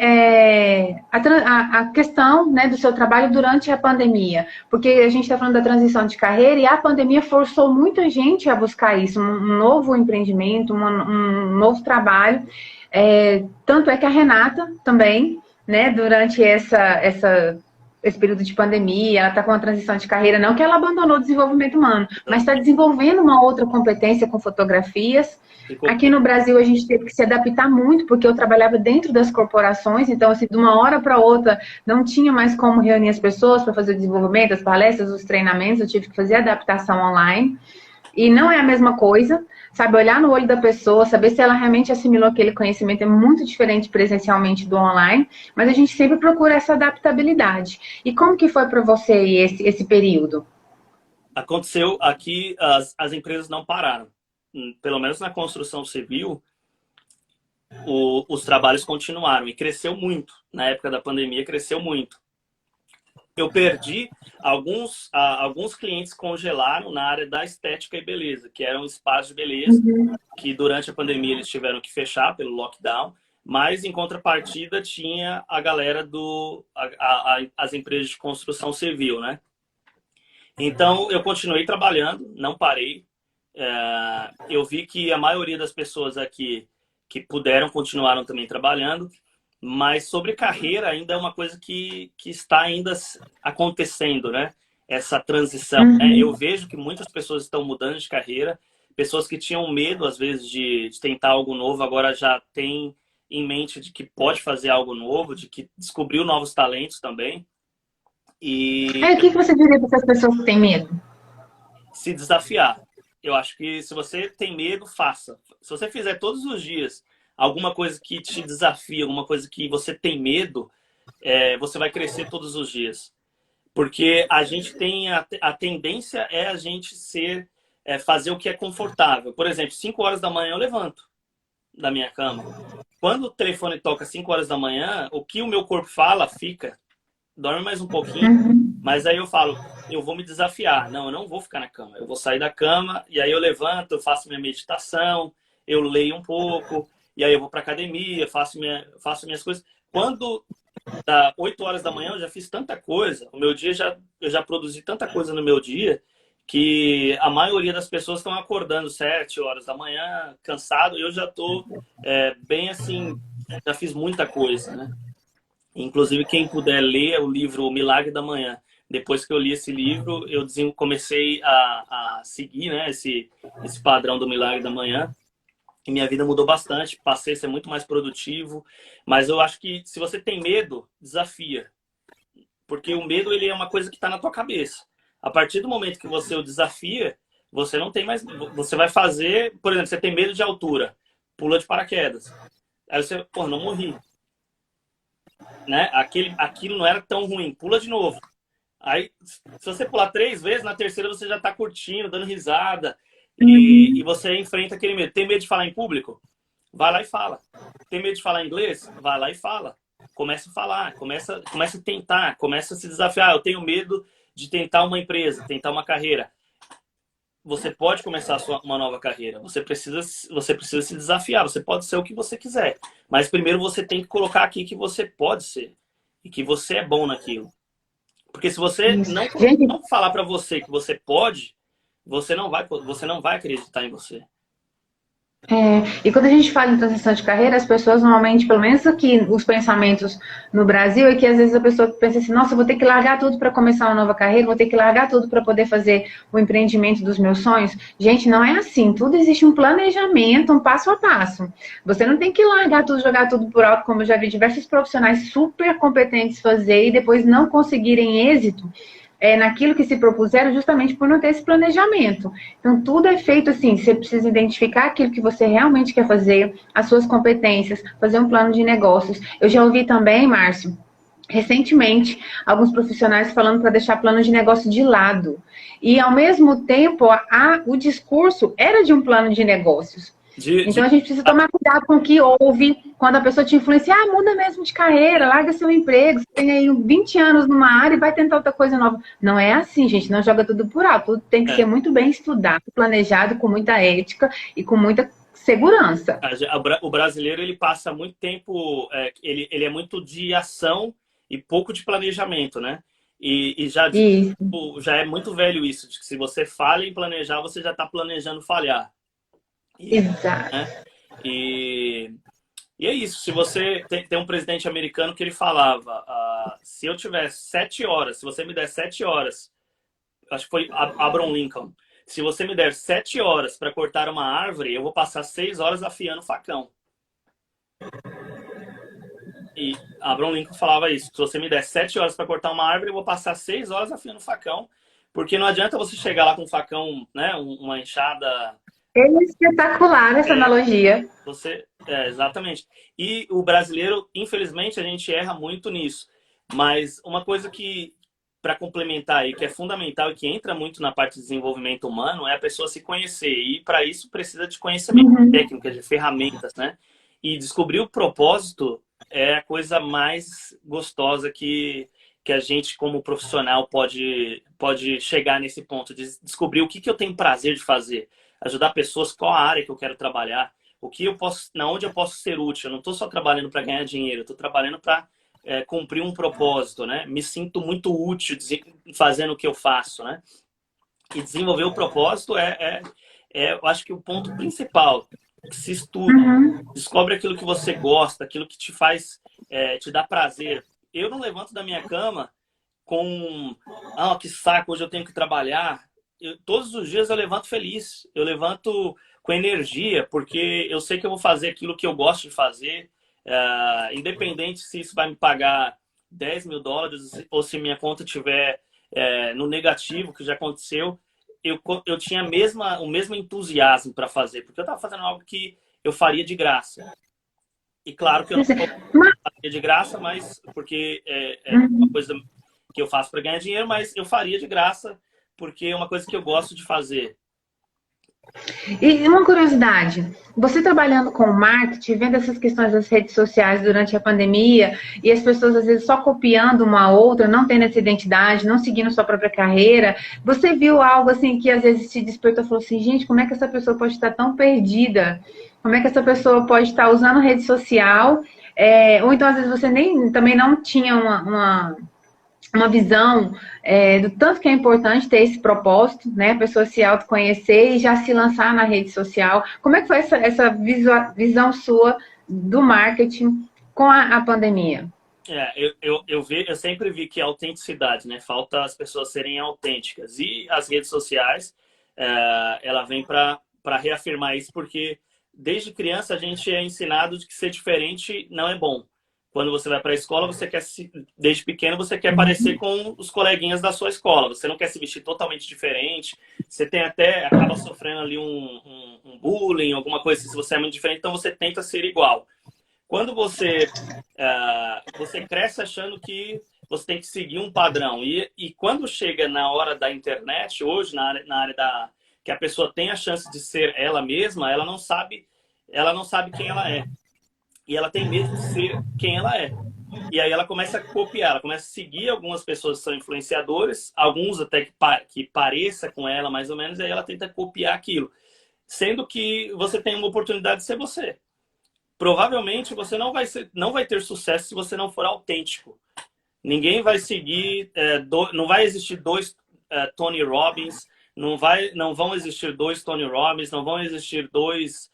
a questão, né, do seu trabalho durante a pandemia? Porque a gente está falando da transição de carreira e a pandemia forçou muita gente a buscar isso, um novo empreendimento, um novo trabalho. Tanto é que a Renata também, né, durante esse período de pandemia, ela está com uma transição de carreira, não que ela abandonou o desenvolvimento humano, mas está desenvolvendo uma outra competência com fotografias. Aqui no Brasil a gente teve que se adaptar muito, porque eu trabalhava dentro das corporações, então assim, de uma hora para outra não tinha mais como reunir as pessoas para fazer o desenvolvimento, as palestras, os treinamentos, eu tive que fazer adaptação online. E não é a mesma coisa, sabe? Olhar no olho da pessoa, saber se ela realmente assimilou aquele conhecimento é muito diferente presencialmente do online, mas a gente sempre procura essa adaptabilidade. E como que foi para você esse período? Aconteceu aqui, as empresas não pararam. Pelo menos na construção civil, os trabalhos continuaram e cresceu muito. Na época da pandemia, cresceu muito. Eu perdi alguns clientes congelaram na área da estética e beleza, que eram espaços de beleza, que durante a pandemia eles tiveram que fechar pelo lockdown, mas em contrapartida tinha a galera as empresas de construção civil, né? Então eu continuei trabalhando, não parei. Eu vi que a maioria das pessoas aqui que puderam continuaram também trabalhando. Mas sobre carreira ainda é uma coisa que está ainda acontecendo, né? Essa transição. Né? Eu vejo que muitas pessoas estão mudando de carreira. Pessoas que tinham medo, às vezes, de tentar algo novo, agora já têm em mente de que pode fazer algo novo, de que descobriu novos talentos também. E o que você diria para essas pessoas que têm medo? Se desafiar. Eu acho que se você tem medo, faça. Se você fizer todos os dias alguma coisa que te desafia, alguma coisa que você tem medo, você vai crescer todos os dias. Porque a gente tem a tendência é a gente fazer o que é confortável. Por exemplo, 5 horas da manhã eu levanto da minha cama. Quando o telefone toca 5 horas da manhã, o que o meu corpo fala, fica. Dorme mais um pouquinho. Mas aí eu falo, eu vou me desafiar. Não, eu não vou ficar na cama. Eu vou sair da cama e aí eu levanto, eu faço minha meditação, eu leio um pouco. E aí eu vou para academia, faço minhas coisas. Quando dá 8 horas da manhã, eu já fiz tanta coisa. O meu dia, eu já produzi tanta coisa no meu dia, que a maioria das pessoas estão acordando 7 horas da manhã, cansado. Eu já estou bem assim, já fiz muita coisa, né? Inclusive, quem puder ler o livro O Milagre da Manhã. Depois que eu li esse livro, eu comecei a seguir, né, esse padrão do Milagre da Manhã. E minha vida mudou bastante, passei a ser muito mais produtivo. Mas eu acho que se você tem medo, desafia. Porque o medo, ele é uma coisa que está na tua cabeça. A partir do momento que você o desafia, você não tem mais... Você vai fazer... Por exemplo, você tem medo de altura, pula de paraquedas. Aí você, pô, não morri. Né? Aquilo não era tão ruim. Pula de novo. Aí, se você pular 3 vezes, na terceira você já tá curtindo, dando risada. E você enfrenta aquele medo. Tem medo de falar em público? Vai lá e fala. Tem medo de falar inglês? Vai lá e fala. Começa a falar, começa a tentar, começa a se desafiar. Eu tenho medo de tentar uma empresa, tentar uma carreira. Você pode começar uma nova carreira. Você precisa se desafiar. Você pode ser o que você quiser. Mas primeiro você tem que colocar aqui que você pode ser. E que você é bom naquilo. Porque se você não falar para você que você pode, você não vai acreditar em você. E quando a gente fala em transição de carreira, as pessoas normalmente, pelo menos aqui, os pensamentos no Brasil, é que às vezes a pessoa pensa assim, nossa, eu vou ter que largar tudo para começar uma nova carreira, vou ter que largar tudo para poder fazer o empreendimento dos meus sonhos. Gente, não é assim. Tudo existe um planejamento, um passo a passo. Você não tem que largar tudo, jogar tudo por alto, como eu já vi diversos profissionais super competentes fazer e depois não conseguirem êxito naquilo que se propuseram justamente por não ter esse planejamento. Então, tudo é feito assim, você precisa identificar aquilo que você realmente quer fazer, as suas competências, fazer um plano de negócios. Eu já ouvi também, Márcio, recentemente, alguns profissionais falando para deixar plano de negócio de lado. E, ao mesmo tempo, o discurso era de um plano de negócios. Então, a gente precisa tomar cuidado com o que ouve quando a pessoa te influencia. Muda mesmo de carreira, larga seu emprego, você tem aí 20 anos numa área e vai tentar outra coisa nova. Não é assim, gente, não joga tudo por alto. Tudo tem que ser muito bem estudado, planejado, com muita ética e com muita segurança. O brasileiro, ele passa muito tempo, ele é muito de ação e pouco de planejamento, né? E já é muito velho isso, de que se você falha em planejar, você já está planejando falhar. Exato. Né? E é isso. Se você tem um presidente americano que ele falava, se eu tiver 7 horas, se você me der 7 horas, acho que foi Abraham Lincoln, se você me der 7 horas para cortar uma árvore, eu vou passar 6 horas afiando o facão. E Abraham Lincoln falava isso. Se você me der 7 horas para cortar uma árvore, eu vou passar 6 horas afiando o facão, porque não adianta você chegar lá com um facão, né, uma enxada. É espetacular essa analogia. Exatamente. E o brasileiro, infelizmente, a gente erra muito nisso. Mas uma coisa que, para complementar aí, que é fundamental e que entra muito na parte de desenvolvimento humano, é a pessoa se conhecer. E para isso precisa de conhecimento, técnicas, de ferramentas, né? E descobrir o propósito é a coisa mais gostosa que a gente, como profissional, pode chegar nesse ponto de descobrir o que eu tenho prazer de fazer. Ajudar pessoas, qual a área que eu quero trabalhar, onde eu posso ser útil. Eu não estou só trabalhando para ganhar dinheiro, eu estou trabalhando para cumprir um propósito, né? Me sinto muito útil fazendo o que eu faço, né? E desenvolver o propósito eu acho que o ponto principal, que se estuda, descobre aquilo que você gosta, aquilo que te faz, te dá prazer. Eu não levanto da minha cama com, que saco, hoje eu tenho que trabalhar. Todos os dias eu levanto feliz, eu levanto com energia, porque eu sei que eu vou fazer aquilo que eu gosto de fazer, independente se isso vai me pagar $10 mil ou se minha conta estiver no negativo, que já aconteceu, eu tinha o mesmo entusiasmo para fazer, porque eu estava fazendo algo que eu faria de graça. E claro que eu não faria de graça, mas porque é uma coisa que eu faço para ganhar dinheiro, mas eu faria de graça porque é uma coisa que eu gosto de fazer. E uma curiosidade, você trabalhando com marketing, vendo essas questões das redes sociais durante a pandemia, e as pessoas às vezes só copiando uma a outra, não tendo essa identidade, não seguindo sua própria carreira, você viu algo assim que às vezes te despertou e falou assim, gente, como é que essa pessoa pode estar tão perdida? Como é que essa pessoa pode estar usando rede social? Ou então às vezes você também não tinha uma visão do tanto que é importante ter esse propósito, né? A pessoa se autoconhecer e já se lançar na rede social. Como é que foi essa visão sua do marketing com a pandemia? Eu sempre vi que a autenticidade, né? Falta as pessoas serem autênticas. E as redes sociais, ela vem para reafirmar isso, porque desde criança a gente é ensinado de que ser diferente não é bom. Quando você vai para a escola, desde pequeno, você quer parecer com os coleguinhas da sua escola. Você não quer se vestir totalmente diferente. Você acaba sofrendo ali um bullying, alguma coisa assim, se você é muito diferente, então você tenta ser igual. quando você cresce achando que você tem que seguir um padrão. E quando chega na hora da internet, hoje, na área que a pessoa tem a chance de ser ela mesma, ela não sabe quem ela é. E ela tem medo de ser quem ela é. E aí ela começa a copiar, ela começa a seguir algumas pessoas que são influenciadores, alguns até que pareça com ela mais ou menos, e aí ela tenta copiar aquilo. Sendo que você tem uma oportunidade de ser você. Provavelmente você não vai ter sucesso se você não for autêntico. Ninguém vai seguir, não vai existir dois Tony Robbins, não vão existir dois Tony Robbins, não vão existir dois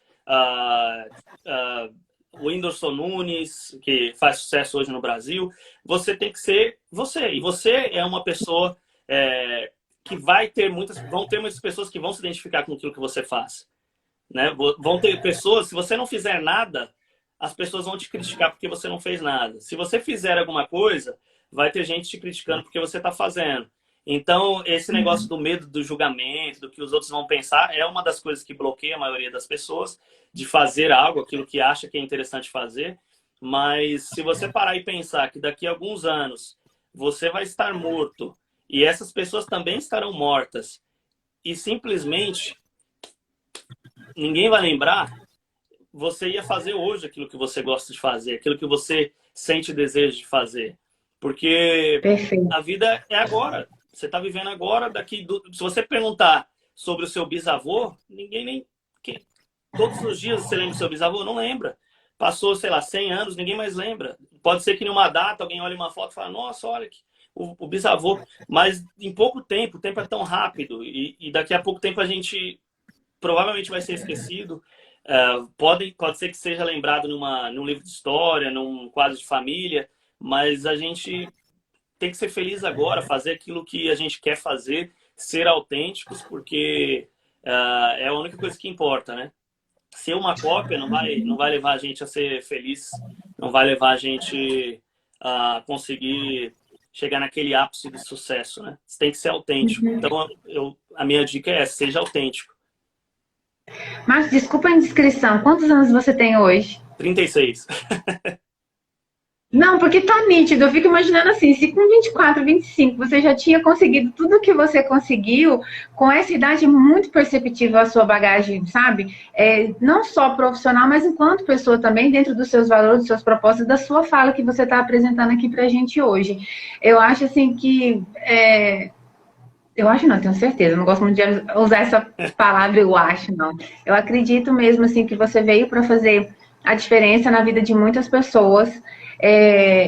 Whindersson Nunes, que faz sucesso hoje no Brasil. Você tem que ser você. E você é uma pessoa que vão ter muitas pessoas que vão se identificar com aquilo que você faz. Né? Vão ter pessoas, se você não fizer nada, as pessoas vão te criticar porque você não fez nada. Se você fizer alguma coisa, vai ter gente te criticando porque você está fazendo. Então, esse negócio do medo do julgamento, do que os outros vão pensar, é uma das coisas que bloqueia a maioria das pessoas de fazer algo, aquilo que acha que é interessante fazer. Mas se você parar e pensar que daqui a alguns anos você vai estar morto e essas pessoas também estarão mortas e simplesmente ninguém vai lembrar, você ia fazer hoje aquilo que você gosta de fazer, aquilo que você sente desejo de fazer. Porque Perfeito. a vida é agora. Você está vivendo agora. Se você perguntar sobre o seu bisavô, ninguém nem... Todos os dias você lembra do seu bisavô? Não lembra. Passou, sei lá, 100 anos, ninguém mais lembra. Pode ser que em uma data alguém olhe uma foto e fala, nossa, olha o bisavô. Mas em pouco tempo, o tempo é tão rápido. E daqui a pouco tempo a gente provavelmente vai ser esquecido. Pode ser que seja lembrado num livro de história, num quadro de família, mas a gente tem que ser feliz agora, fazer aquilo que a gente quer fazer, ser autênticos, porque é a única coisa que importa, né? Ser uma cópia não vai levar a gente a ser feliz, não vai levar a gente a conseguir chegar naquele ápice de sucesso, né? Você tem que ser autêntico. Então, a minha dica é essa, seja autêntico. Mas desculpa a indiscrição, quantos anos você tem hoje? 36. Não, porque tá nítido. Eu fico imaginando assim, se com 24, 25 você já tinha conseguido tudo que você conseguiu, com essa idade é muito perceptível a sua bagagem, sabe? Não só profissional, mas enquanto pessoa também, dentro dos seus valores, dos seus propósitos, da sua fala que você está apresentando aqui pra gente hoje. Eu acho assim que... Eu acho não, tenho certeza. Eu não gosto muito de usar essa palavra eu acho, não. Eu acredito mesmo assim que você veio para fazer a diferença na vida de muitas pessoas.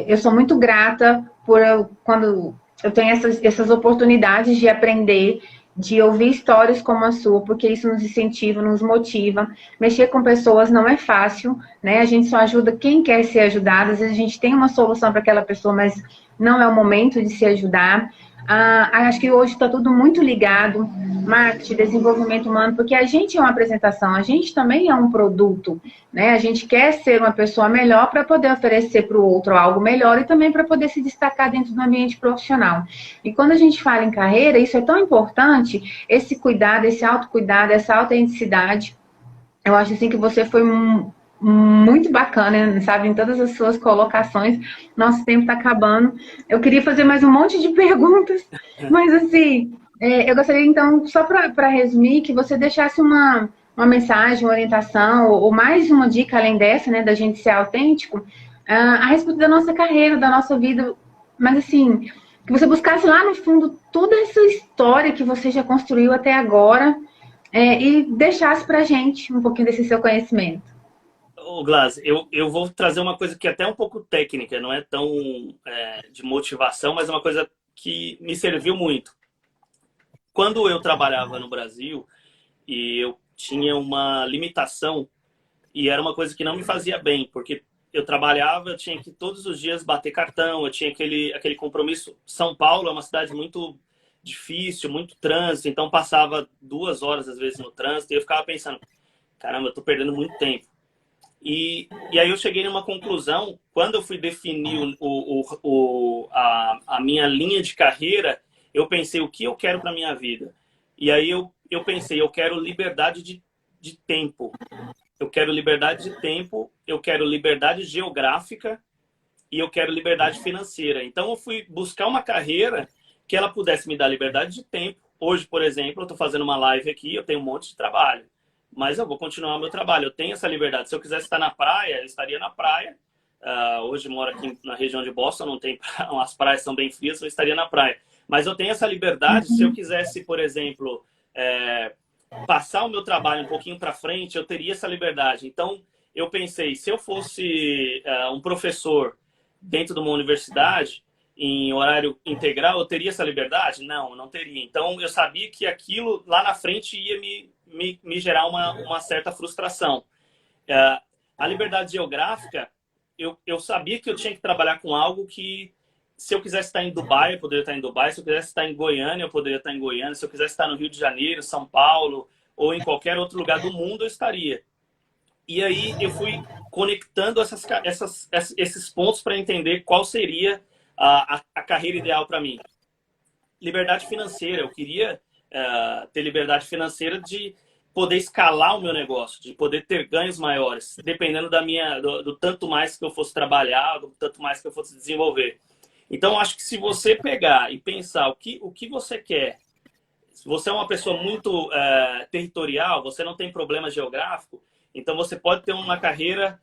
Eu sou muito grata por quando eu tenho essas oportunidades de aprender, de ouvir histórias como a sua, porque isso nos incentiva, nos motiva. Mexer com pessoas não é fácil, né? A gente só ajuda quem quer ser ajudado. Às vezes a gente tem uma solução para aquela pessoa, mas não é o momento de se ajudar. Acho que hoje está tudo muito ligado, marketing, desenvolvimento humano, porque a gente é uma apresentação, a gente também é um produto, né? A gente quer ser uma pessoa melhor para poder oferecer para o outro algo melhor e também para poder se destacar dentro do ambiente profissional. E quando a gente fala em carreira, isso é tão importante, esse cuidado, esse autocuidado, essa autenticidade. Eu acho assim que você foi muito bacana, sabe, em todas as suas colocações. Nosso tempo está acabando. Eu queria fazer mais um monte de perguntas, mas assim, eu gostaria então, só para resumir, que você deixasse uma mensagem, uma orientação, ou mais uma dica além dessa, né, da gente ser autêntico, a respeito da nossa carreira, da nossa vida, mas assim, que você buscasse lá no fundo toda essa história que você já construiu até agora, e deixasse pra gente um pouquinho desse seu conhecimento. Ô, Glas, eu vou trazer uma coisa que é até um pouco técnica, não é tão de motivação, mas é uma coisa que me serviu muito. Quando eu trabalhava no Brasil e eu tinha uma limitação e era uma coisa que não me fazia bem, porque eu trabalhava, eu tinha que todos os dias bater cartão, eu tinha aquele compromisso. São Paulo é uma cidade muito difícil, muito trânsito, então passava 2 horas às vezes no trânsito e eu ficava pensando, caramba, eu tô perdendo muito tempo. E aí eu cheguei numa conclusão, quando eu fui definir a minha linha de carreira, eu pensei, o que eu quero para minha vida? E aí eu pensei, eu quero liberdade de tempo. eu quero liberdade de tempo, eu quero liberdade geográfica e eu quero liberdade financeira. Então, eu fui buscar uma carreira que ela pudesse me dar liberdade de tempo. Hoje, por exemplo, eu estou fazendo uma live aqui, eu tenho um monte de trabalho, mas eu vou continuar o meu trabalho. Eu tenho essa liberdade. Se eu quisesse estar na praia, eu estaria na praia. Hoje eu moro aqui na região de Boston, não tem as praias são bem frias, eu estaria na praia. Mas eu tenho essa liberdade. Se eu quisesse, por exemplo, passar o meu trabalho um pouquinho para frente, eu teria essa liberdade. Então, eu pensei, se eu fosse um professor dentro de uma universidade, em horário integral, eu teria essa liberdade? Não, não teria. Então, eu sabia que aquilo lá na frente ia me gerar uma certa frustração. A liberdade geográfica, eu sabia que eu tinha que trabalhar com algo que, se eu quisesse estar em Dubai, eu poderia estar em Dubai. Se eu quisesse estar em Goiânia, eu poderia estar em Goiânia. Se eu quisesse estar no Rio de Janeiro, São Paulo ou em qualquer outro lugar do mundo, eu estaria. E aí eu fui conectando esses pontos para entender qual seria a carreira ideal para mim. Liberdade financeira. Eu queria ter liberdade financeira de poder escalar o meu negócio, de poder ter ganhos maiores, dependendo do tanto mais que eu fosse trabalhar, do tanto mais que eu fosse desenvolver. Então, acho que se você pegar e pensar o que você quer, se você é uma pessoa muito territorial, você não tem problema geográfico, então você pode ter uma carreira,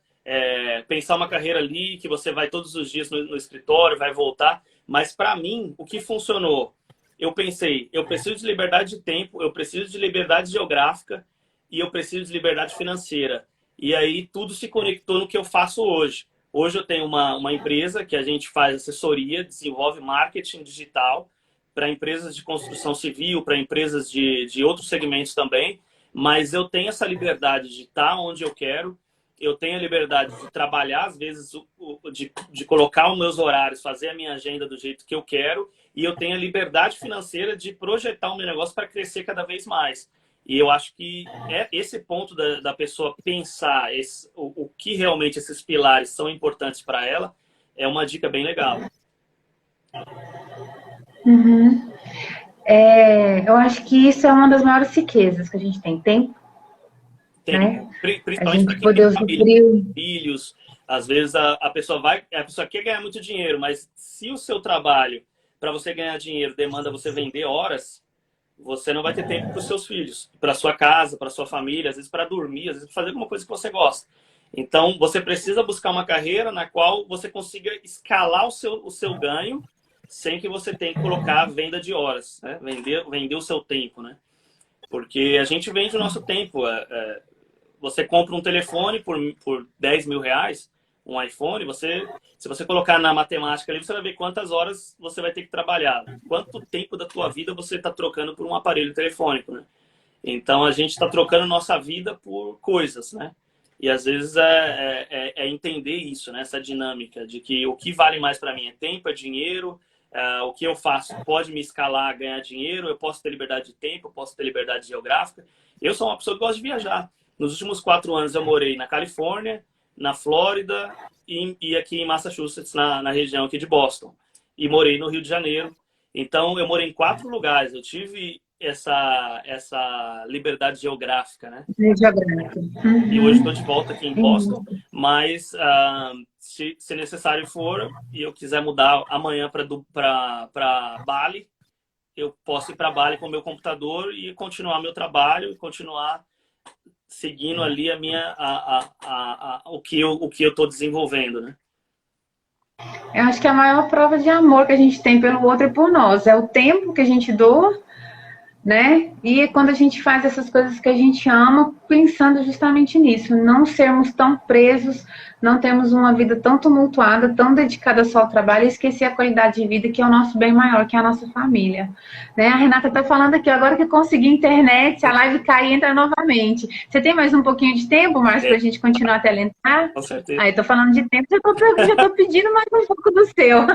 pensar uma carreira ali, que você vai todos os dias no escritório, vai voltar. Mas, para mim, o que funcionou? Eu pensei, eu preciso de liberdade de tempo, eu preciso de liberdade geográfica e eu preciso de liberdade financeira. E aí tudo se conectou no que eu faço hoje. Hoje eu tenho uma empresa que a gente faz assessoria, desenvolve marketing digital para empresas de construção civil, para empresas de outros segmentos também. Mas eu tenho essa liberdade de estar onde eu quero, eu tenho a liberdade de trabalhar, às vezes, de colocar os meus horários, fazer a minha agenda do jeito que eu quero, e eu tenho a liberdade financeira de projetar o meu negócio para crescer cada vez mais. E eu acho que esse ponto da pessoa pensar o que realmente esses pilares são importantes para ela é uma dica bem legal. Uhum. Eu acho que isso é uma das maiores riquezas que a gente tem. Tempo. Né? Principalmente para quem tem família, filhos. Às vezes a pessoa quer ganhar muito dinheiro, mas se o seu trabalho, para você ganhar dinheiro, demanda você vender horas, você não vai ter tempo para os seus filhos, para sua casa, para sua família, às vezes para dormir, às vezes para fazer alguma coisa que você gosta. Então, você precisa buscar uma carreira na qual você consiga escalar o seu ganho sem que você tenha que colocar a venda de horas, né? Vender o seu tempo, né? Porque a gente vende o nosso tempo. Você compra um telefone por 10 mil reais, um iPhone, se você colocar na matemática ali, você vai ver quantas horas você vai ter que trabalhar. Quanto tempo da tua vida você está trocando por um aparelho telefônico, né? Então, a gente está trocando nossa vida por coisas, né? E, às vezes, é entender isso, né? Essa dinâmica de que o que vale mais para mim é tempo, é dinheiro, o que eu faço pode me escalar, ganhar dinheiro, eu posso ter liberdade de tempo, eu posso ter liberdade geográfica. Eu sou uma pessoa que gosta de viajar. Nos últimos 4 anos eu morei na Califórnia, na Flórida e aqui em Massachusetts, na região aqui de Boston. E morei no Rio de Janeiro. Então, eu morei em 4 lugares. Eu tive essa liberdade geográfica, né? Geográfica. E hoje estou de volta aqui em Boston. Mas, se necessário for, e eu quiser mudar amanhã para Bali, eu posso ir para Bali com o meu computador e continuar meu trabalho, e continuar seguindo ali o que eu estou desenvolvendo, né? Eu acho que a maior prova de amor que a gente tem pelo outro e por nós é o tempo que a gente doa, né? E quando a gente faz essas coisas que a gente ama, pensando justamente nisso, não sermos tão presos, não termos uma vida tão tumultuada, tão dedicada só ao trabalho e esquecer a qualidade de vida, que é o nosso bem maior, que é a nossa família. Né? A Renata está falando aqui, agora que eu consegui internet, a live cai e entra novamente. Você tem mais um pouquinho de tempo, Márcio, para a gente continuar até ela entrar? Com certeza. Aí, estou falando de tempo, já estou pedindo mais um pouco do seu.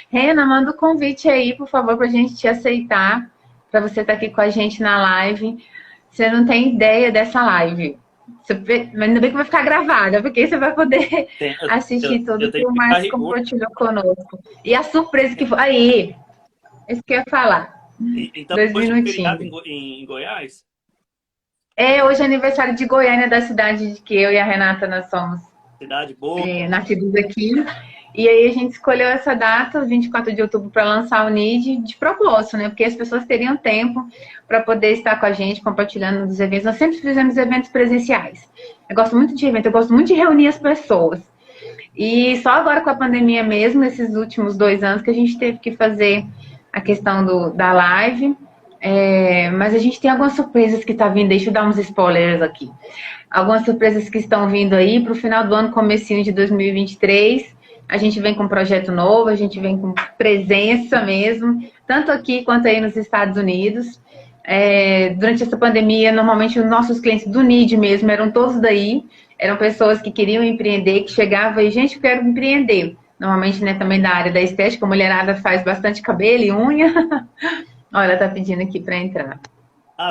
Rena, manda o convite aí, por favor, para a gente te aceitar, para você estar aqui com a gente na live. Você não tem ideia dessa live. Mas ainda bem que vai ficar gravada, porque aí você vai poder assistir tudo que o Márcio compartilhou conosco. E a surpresa que foi... Aí, isso que eu ia falar. Então, 2 depois minutinhos. em Goiás? Hoje é aniversário de Goiânia, da cidade de que eu e a Renata nós somos Cidade boa. nascidos aqui. E aí a gente escolheu essa data, 24 de outubro, para lançar o NID de propósito, né? Porque as pessoas teriam tempo para poder estar com a gente, compartilhando os eventos. Nós sempre fizemos eventos presenciais. Eu gosto muito de evento, eu gosto muito de reunir as pessoas. E só agora com a pandemia mesmo, esses últimos 2 anos, que a gente teve que fazer a questão da live. Mas a gente tem algumas surpresas que tá vindo, deixa eu dar uns spoilers aqui. Algumas surpresas que estão vindo aí para o final do ano, comecinho de 2023. A gente vem com um projeto novo, a gente vem com presença mesmo, tanto aqui quanto aí nos Estados Unidos. Durante essa pandemia, normalmente os nossos clientes do NID mesmo eram todos daí, eram pessoas que queriam empreender, que chegavam e, gente, eu quero empreender. Normalmente, né, também da área da estética, a mulherada faz bastante cabelo e unha. Olha, ela tá pedindo aqui para entrar.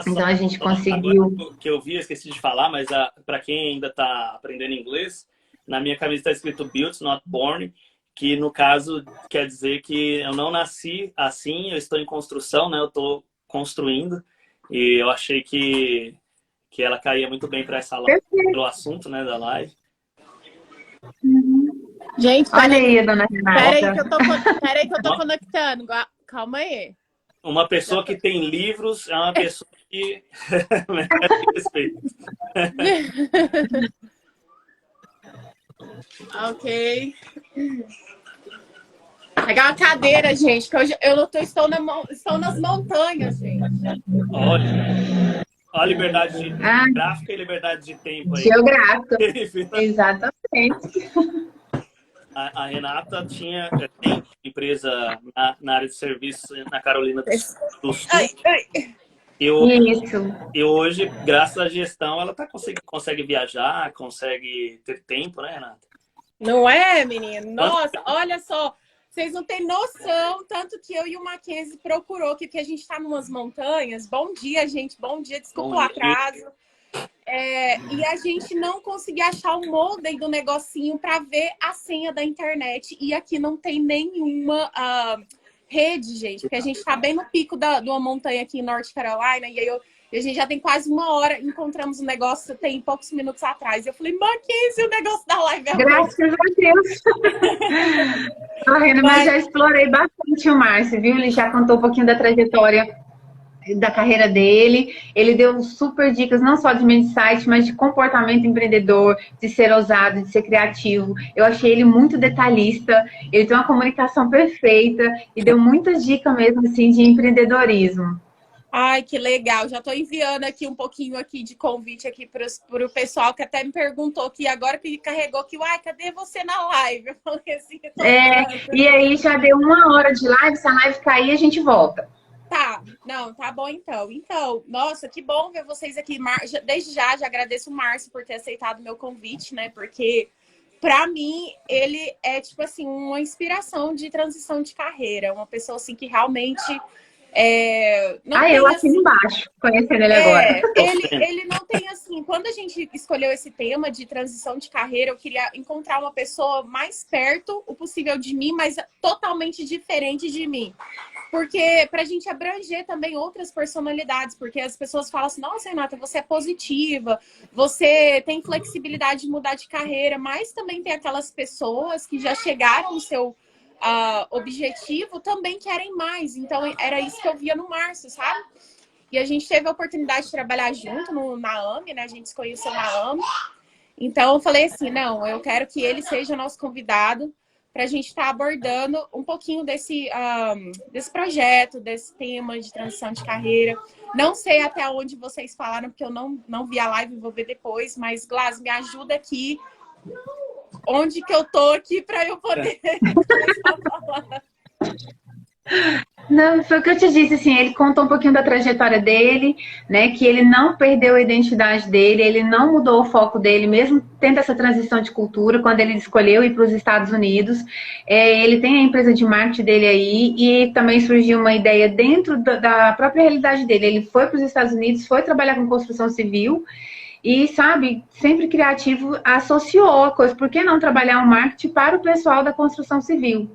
Então a gente conseguiu... Agora que eu vi, eu esqueci de falar, mas para quem ainda está aprendendo inglês, na minha camisa está escrito Built, Not Born, que no caso quer dizer que eu não nasci assim, eu estou em construção, né? Eu estou construindo. E eu achei que ela caía muito bem para essa live, pelo assunto, né, da live. Gente, olha aí, dona Renata. Peraí que eu tô conectando. Calma aí. Uma pessoa que tem livros é uma pessoa que merece respeito. Ok. Pegar uma cadeira, gente, que hoje eu estou nas montanhas, gente. Olha a liberdade gráfica e liberdade de tempo aí. Geográfica. Exatamente. A Renata tem empresa na área de serviços na Carolina do Sul. E hoje, graças à gestão, ela consegue viajar, consegue ter tempo, né, Renata? Não é, menino? Nossa, olha só. Vocês não têm noção, tanto que eu e o Mackenzie procurou, que a gente está numas montanhas. Bom dia, gente. Bom dia, desculpa o atraso. E a gente não conseguia achar o modem do negocinho para ver a senha da internet. E aqui não tem nenhuma rede, gente. Porque a gente está bem no pico de uma montanha aqui em North Carolina. E a gente já tem quase 1 hora. Encontramos o negócio tem poucos minutos atrás. Eu falei, Mackenzie, o negócio da live é graças a Deus. Mas já explorei bastante o Márcio, viu? Ele já contou um pouquinho da trajetória da carreira dele. Ele deu super dicas, não só de mindset, mas de comportamento empreendedor, de ser ousado, de ser criativo. Eu achei ele muito detalhista, ele tem uma comunicação perfeita e deu muitas dicas mesmo, assim, de empreendedorismo. Ai, que legal. Já estou enviando aqui um pouquinho aqui de convite aqui para o pessoal que até me perguntou que agora que carregou que, cadê você na live? Eu falei assim, e aí já deu 1 hora de live, se a live cair, a gente volta. Tá, não, tá bom então. Então, nossa, que bom ver vocês aqui. Desde já agradeço o Márcio por ter aceitado o meu convite, né? Porque, pra mim, ele é, tipo assim, uma inspiração de transição de carreira. Uma pessoa, assim, que realmente... eu aqui embaixo, conhecendo ele agora. Ele não tem, assim... Quando a gente escolheu esse tema de transição de carreira, eu queria encontrar uma pessoa mais perto o possível de mim, mas totalmente diferente de mim. Porque pra gente abranger também outras personalidades, porque as pessoas falam assim, nossa, Renata, você é positiva, você tem flexibilidade de mudar de carreira, mas também tem aquelas pessoas que já chegaram no seu objetivo, também querem mais. Então, era isso que eu via no Márcio, sabe? E a gente teve a oportunidade de trabalhar junto na AME, né? A gente se conheceu na AME. Então, eu falei assim, não, eu quero que ele seja nosso convidado para a gente estar abordando um pouquinho desse projeto, desse tema de transição de carreira. Não sei até onde vocês falaram, porque eu não vi a live, vou ver depois, mas, Glas, me ajuda aqui. Onde que eu tô aqui para eu poder falar? Não, foi o que eu te disse, assim, ele contou um pouquinho da trajetória dele, né, que ele não perdeu a identidade dele, ele não mudou o foco dele, mesmo tendo essa transição de cultura, quando ele escolheu ir para os Estados Unidos. Ele tem a empresa de marketing dele aí, e também surgiu uma ideia dentro da própria realidade dele. Ele foi para os Estados Unidos, foi trabalhar com construção civil, e, sabe, sempre criativo, associou a coisa. Por que não trabalhar o marketing para o pessoal da construção civil?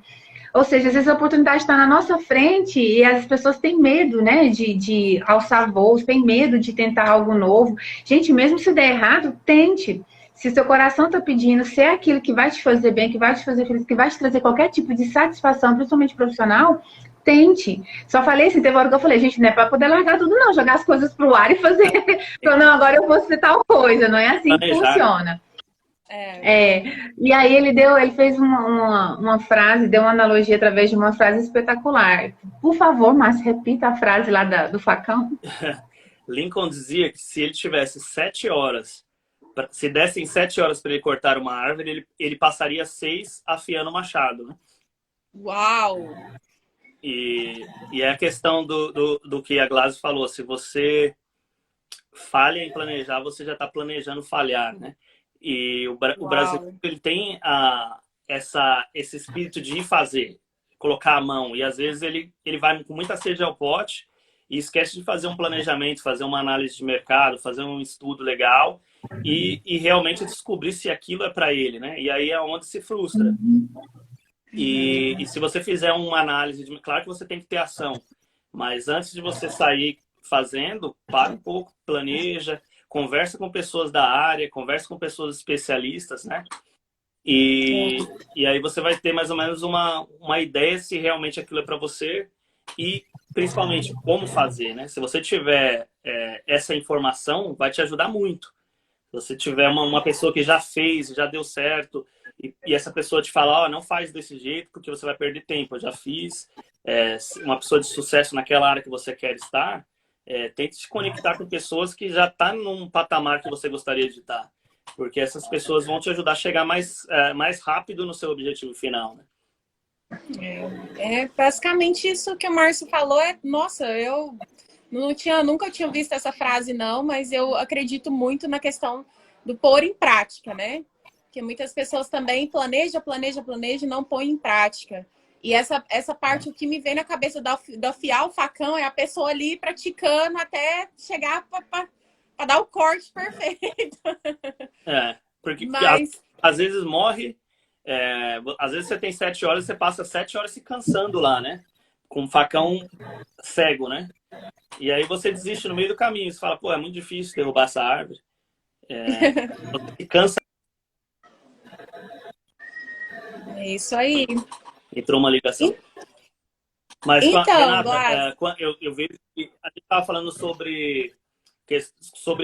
Ou seja, às vezes a oportunidade está na nossa frente e as pessoas têm medo, né, de alçar voos, têm medo de tentar algo novo. Gente, mesmo se der errado, tente. Se seu coração está pedindo ser aquilo que vai te fazer bem, que vai te fazer feliz, que vai te trazer qualquer tipo de satisfação, principalmente profissional, tente. Só falei assim, teve hora que eu falei, gente, não é para poder largar tudo não, jogar as coisas pro ar e fazer, então, não, agora eu vou ser tal coisa, não é assim que funciona. E aí ele fez uma frase, deu uma analogia através de uma frase espetacular. Por favor, Márcio, repita a frase lá do facão. Lincoln dizia que se ele tivesse 7 horas, se dessem 7 horas para ele cortar uma árvore, ele passaria 6 afiando o machado, né? Uau! E é a questão do que a Glaze falou, se você falha em planejar, você já está planejando falhar, né? E o brasileiro, ele tem esse espírito de ir fazer, colocar a mão. E às vezes ele vai com muita sede ao pote e esquece de fazer um planejamento, fazer uma análise de mercado, fazer um estudo legal e realmente descobrir se aquilo é para ele, né? E aí é onde se frustra. E se você fizer uma análise, claro que você tem que ter ação, mas antes de você sair fazendo, para um pouco, planeja, conversa com pessoas da área, conversa com pessoas especialistas, né? E aí você vai ter mais ou menos uma ideia se realmente aquilo é para você e, principalmente, como fazer, né? Se você tiver essa informação, vai te ajudar muito. Se você tiver uma pessoa que já fez, já deu certo, e essa pessoa te fala, não faz desse jeito porque você vai perder tempo. Eu já fiz. Uma pessoa de sucesso naquela área que você quer estar, tente se conectar com pessoas que já estão num patamar que você gostaria de estar. Porque essas pessoas vão te ajudar a chegar mais rápido no seu objetivo final, né? Basicamente isso que o Márcio falou. Nossa, eu nunca tinha visto essa frase não, mas eu acredito muito na questão do pôr em prática, né? Que muitas pessoas também planeja e não põe em prática. E essa parte, o que me vem na cabeça do afiar o facão é a pessoa ali praticando até chegar para dar o corte perfeito. Porque às vezes morre, às vezes você tem 7 horas, você passa 7 horas se cansando lá, né? Com o facão cego, né? E aí você desiste no meio do caminho, você fala, pô, é muito difícil derrubar essa árvore. Você cansa. É isso aí. Entrou uma ligação. Mas, então, Renata, eu vejo que a gente estava falando sobre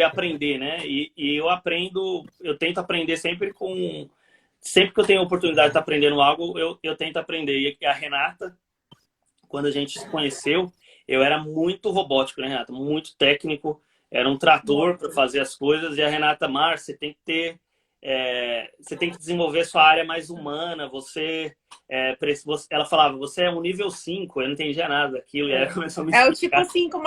aprender, né? E eu tento aprender sempre que eu tenho a oportunidade de estar aprendendo algo, eu tento aprender. E a Renata, quando a gente se conheceu, eu era muito robótico, né, Renata? Muito técnico, era um trator para fazer as coisas. E a Renata, Márcia, você tem que desenvolver sua área mais humana. Ela falava, você é um nível 5, eu não entendia nada daquilo. E aí começou a me explicar. É o tipo 5,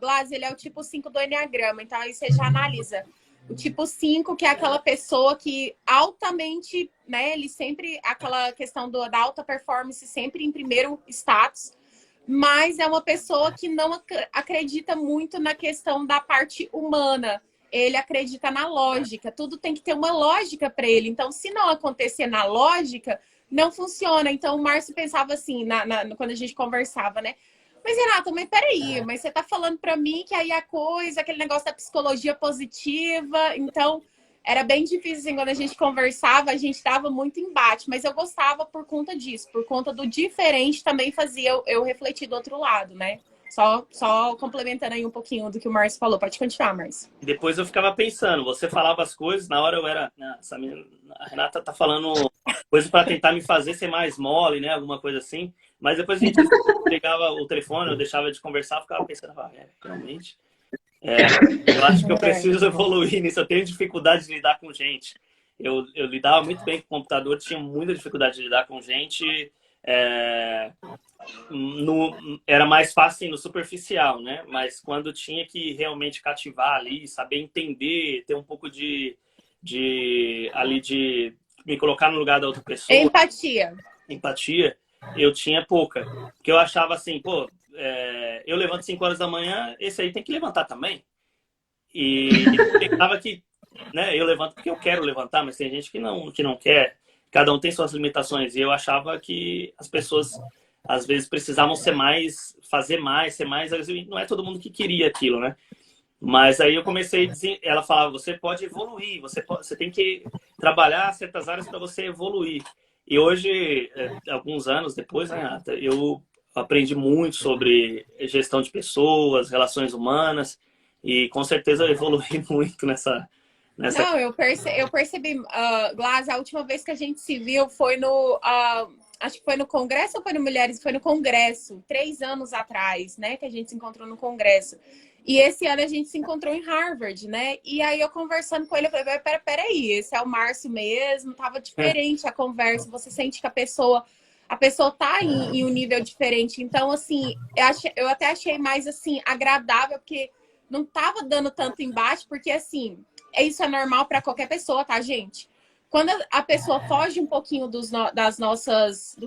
Glaze, ele é o tipo 5 do Enneagrama. Então aí você já analisa. O tipo 5, que é aquela pessoa que altamente, né? Ele sempre, aquela questão da alta performance sempre em primeiro status. Mas é uma pessoa que não acredita muito na questão da parte humana. Ele acredita na lógica. Tudo tem que ter uma lógica para ele. Então, se não acontecer na lógica, não funciona. Então, o Márcio pensava assim, quando a gente conversava, né? Mas, Renata, mas peraí, mas você tá falando para mim que aí a coisa, aquele negócio da psicologia positiva. Então, era bem difícil, assim, quando a gente conversava, a gente dava muito embate. Mas eu gostava por conta disso. Por conta do diferente também fazia eu refletir do outro lado, né? Só complementando aí um pouquinho do que o Márcio falou. Pode continuar, Márcio. Depois eu ficava pensando, você falava as coisas, na hora eu era... a Renata tá falando coisa para tentar me fazer ser mais mole, né? Alguma coisa assim. Mas depois a gente pegava o telefone, eu deixava de conversar, ficava pensando, realmente... eu acho que eu preciso evoluir nisso. Eu tenho dificuldade de lidar com gente. Eu lidava muito bem com o computador, tinha muita dificuldade de lidar com gente... era mais fácil no superficial, né? Mas quando tinha que realmente cativar ali, saber entender, ter um pouco de me colocar no lugar da outra pessoa. Empatia, eu tinha pouca. Porque eu achava assim, eu levanto 5 horas da manhã, esse aí tem que levantar também. E eu pensava que, né, eu levanto porque eu quero levantar, mas tem gente que não quer. cada um tem suas limitações. E eu achava que as pessoas, às vezes, precisavam ser mais, fazer mais, ser mais. Às vezes, não é todo mundo que queria aquilo, né? Mas aí eu comecei a dizer, ela falava, você pode evoluir, você tem que trabalhar certas áreas para você evoluir. E hoje, alguns anos depois, né, Renata, eu aprendi muito sobre gestão de pessoas, relações humanas, e com certeza eu evolui muito nessa... Não, eu percebi, Glass, a última vez que a gente se viu foi acho que foi no Congresso ou foi no Mulheres? Foi no Congresso, 3 anos atrás, né? Que a gente se encontrou no Congresso. E esse ano a gente se encontrou em Harvard, né? E aí eu conversando com ele, eu falei, peraí, esse é o Márcio mesmo, tava diferente a conversa, você sente que a pessoa tá em um nível diferente. Então, assim, eu até achei mais, assim, agradável, porque não tava dando tanto embate, porque, assim, isso é normal para qualquer pessoa, tá, gente? Quando a pessoa foge um pouquinho do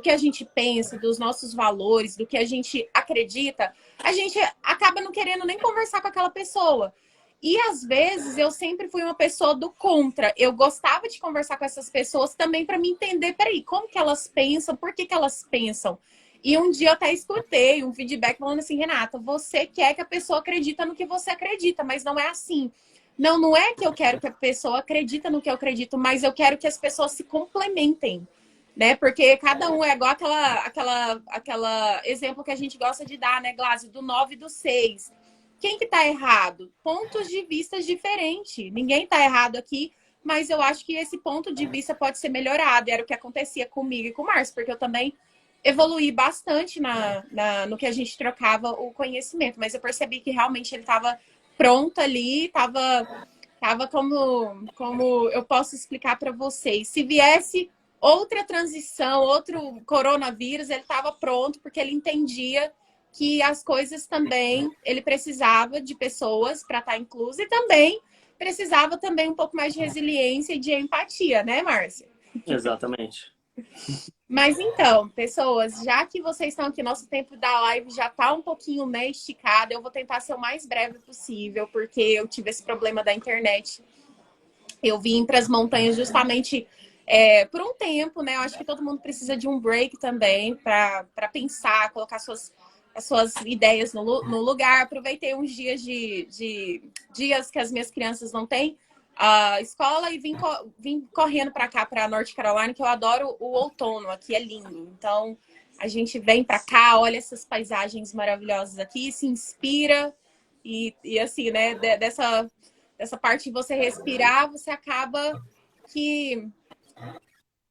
que a gente pensa, dos nossos valores, do que a gente acredita, a gente acaba não querendo nem conversar com aquela pessoa. E às vezes eu sempre fui uma pessoa do contra. Eu gostava de conversar com essas pessoas também para me entender, peraí, como que elas pensam, por que elas pensam? E um dia eu até escutei um feedback falando assim, Renata, você quer que a pessoa acredite no que você acredita, mas não é assim. Não é que eu quero que a pessoa acredite no que eu acredito, mas eu quero que as pessoas se complementem, né? Porque cada um é igual aquela exemplo que a gente gosta de dar, né, Glaze, do 9 e do 6. Quem que tá errado? Pontos de vista diferentes. Ninguém tá errado aqui, mas eu acho que esse ponto de vista pode ser melhorado. Era o que acontecia comigo e com o Márcio, porque eu também evoluí bastante no que a gente trocava o conhecimento, mas eu percebi que realmente ele estava pronto ali, tava como eu posso explicar para vocês. Se viesse outra transição, outro coronavírus, ele estava pronto, porque ele entendia que as coisas também, ele precisava de pessoas para estar incluso e também precisava também um pouco mais de resiliência e de empatia, né, Márcia? Exatamente. Mas então, pessoas, já que vocês estão aqui, nosso tempo da live já está um pouquinho, né, esticado, eu vou tentar ser o mais breve possível, porque eu tive esse problema da internet. Eu vim para as montanhas justamente por um tempo, né? Eu acho que todo mundo precisa de um break também para pensar, colocar as suas ideias no lugar. Aproveitei uns dias dias que as minhas crianças não têm a escola e vim correndo para cá, para North Carolina, que eu adoro o outono, aqui é lindo. Então, a gente vem para cá, olha essas paisagens maravilhosas aqui, se inspira e assim, né, dessa parte de você respirar, você acaba que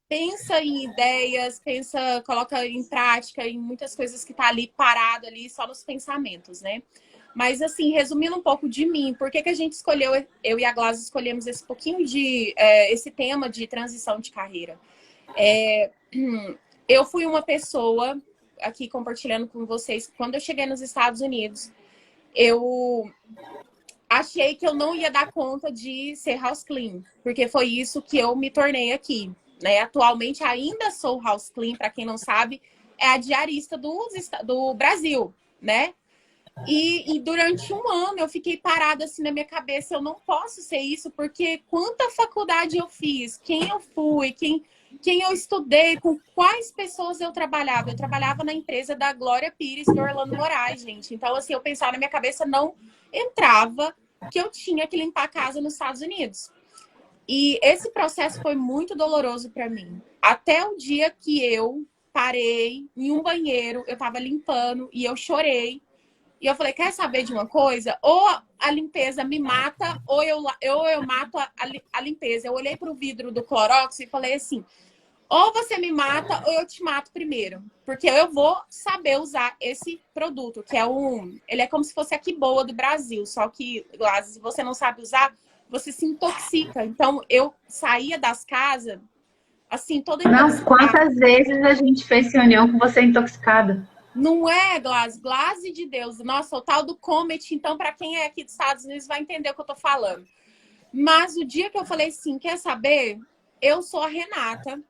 pensa em ideias, coloca em prática em muitas coisas que tá ali parado ali só nos pensamentos, né? Mas, assim, resumindo um pouco de mim, por que a gente escolheu, eu e a Glass escolhemos esse pouquinho esse tema de transição de carreira? Eu fui uma pessoa, aqui compartilhando com vocês, quando eu cheguei nos Estados Unidos, eu achei que eu não ia dar conta de ser house clean, porque foi isso que eu me tornei aqui, né? Atualmente ainda sou house clean, para quem não sabe, é a diarista do Brasil, né? E durante um ano eu fiquei parada assim na minha cabeça, eu não posso ser isso, porque quanta faculdade eu fiz, quem eu fui, quem eu estudei, com quais pessoas eu trabalhava. Eu trabalhava na empresa da Glória Pires do Orlando Moraes, gente. Então, assim, eu pensava na minha cabeça, não entrava que eu tinha que limpar a casa nos Estados Unidos. E esse processo foi muito doloroso para mim. Até o dia que eu parei em um banheiro, eu tava limpando e eu chorei. E eu falei, quer saber de uma coisa? Ou a limpeza me mata, ou eu mato a limpeza. Eu olhei para o vidro do Clorox e falei assim, ou você me mata, ou eu te mato primeiro. Porque eu vou saber usar esse produto, que ele é como se fosse a Que Boa do Brasil. Só que, se você não sabe usar, você se intoxica. Então, eu saía das casas, assim, toda intoxicada. Nossa, quantas vezes a gente fez reunião com você intoxicada? Não é, Glaze de Deus. Nossa, o tal do Comet, então, para quem é aqui dos Estados Unidos, vai entender o que eu tô falando. Mas o dia que eu falei assim, quer saber? Eu sou a Renata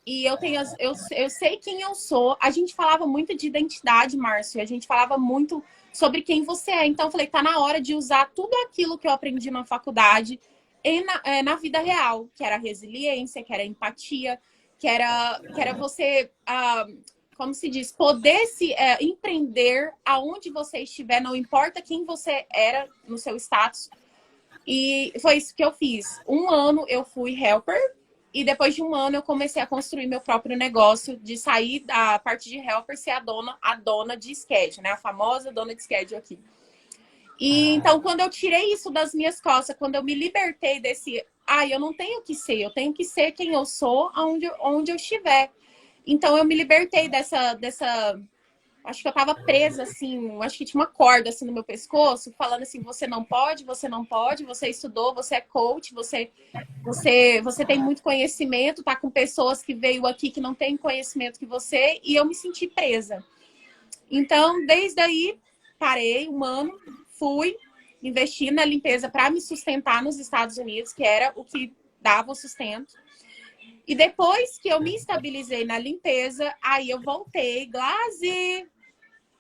e eu sei quem eu sou. A gente falava muito de identidade, Márcio. A gente falava muito sobre quem você é. Então, eu falei, tá na hora de usar tudo aquilo que eu aprendi na faculdade na vida real, que era resiliência, que era empatia, que era você, como se diz, poder se empreender aonde você estiver, não importa quem você era no seu status. E foi isso que eu fiz. 1 ano eu fui helper, e depois de 1 ano eu comecei a construir meu próprio negócio, de sair da parte de helper, ser a dona de schedule, né? A famosa dona de schedule aqui. E então, quando eu tirei isso das minhas costas, quando eu me libertei desse, eu não tenho que ser, eu tenho que ser quem eu sou, onde eu estiver. Então, eu me libertei dessa, acho que eu tava presa, assim, acho que tinha uma corda, assim, no meu pescoço, falando assim, você não pode, você estudou, você é coach, você tem muito conhecimento, tá com pessoas que veio aqui que não tem conhecimento que você, e eu me senti presa. Então, desde aí, parei 1 ano, fui investir na limpeza para me sustentar nos Estados Unidos, que era o que dava o sustento. E depois que eu me estabilizei na limpeza, aí eu voltei, Glaze,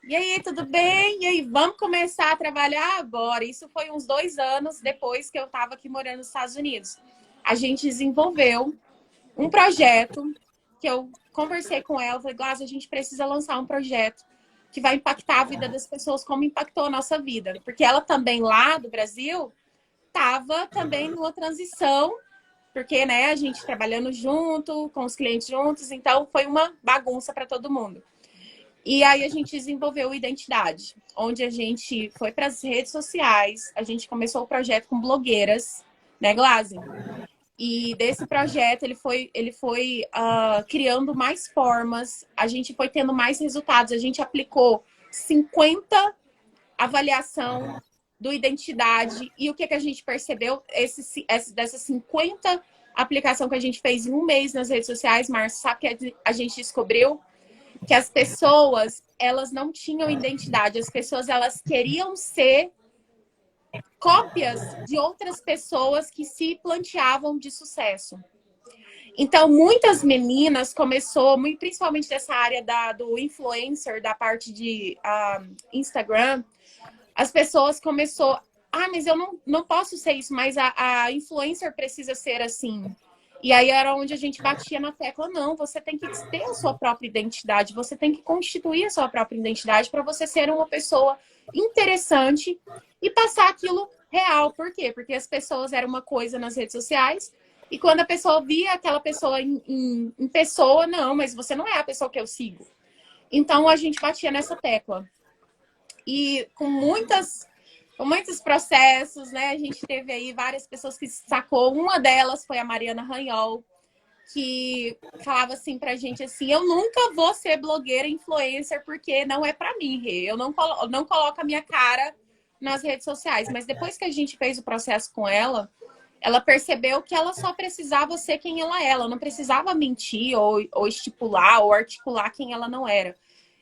e aí, tudo bem? E aí, vamos começar a trabalhar agora? Isso foi uns 2 anos depois que eu estava aqui morando nos Estados Unidos. A gente desenvolveu um projeto que eu conversei com ela, falei, Glaze, a gente precisa lançar um projeto que vai impactar a vida das pessoas como impactou a nossa vida. Porque ela também, lá do Brasil, estava também numa transição, porque, né, a gente trabalhando junto, com os clientes juntos, então foi uma bagunça para todo mundo. E aí a gente desenvolveu Identidade, onde a gente foi para as redes sociais, a gente começou o projeto com blogueiras, né, Glaze? E desse projeto, ele foi criando mais formas, a gente foi tendo mais resultados. A gente aplicou 50 avaliação do Identidade. E o que a gente percebeu? Dessas 50 aplicação que a gente fez em 1 mês nas redes sociais, Márcio, sabe que a gente descobriu? Que as pessoas, elas não tinham identidade. As pessoas, elas queriam ser cópias de outras pessoas que se planteavam de sucesso. Então, muitas meninas começou, principalmente dessa área do influencer, da parte de Instagram, as pessoas começou, mas eu não posso ser isso, mas a influencer precisa ser assim. E aí era onde a gente batia na tecla, não, você tem que ter a sua própria identidade, você tem que constituir a sua própria identidade para você ser uma pessoa interessante e passar aquilo real. Por quê? Porque as pessoas eram uma coisa nas redes sociais e quando a pessoa via aquela pessoa em pessoa, não, mas você não é a pessoa que eu sigo. Então a gente batia nessa tecla. E com muitos processos, né? A gente teve aí várias pessoas que sacou. Uma delas foi a Mariana Ranhol, que falava assim pra gente assim, eu nunca vou ser blogueira influencer porque não é pra mim, Rê. Eu não coloco a minha cara nas redes sociais. Mas depois que a gente fez o processo com ela, ela percebeu que ela só precisava ser quem ela é. Ela não precisava mentir ou estipular ou articular quem ela não era.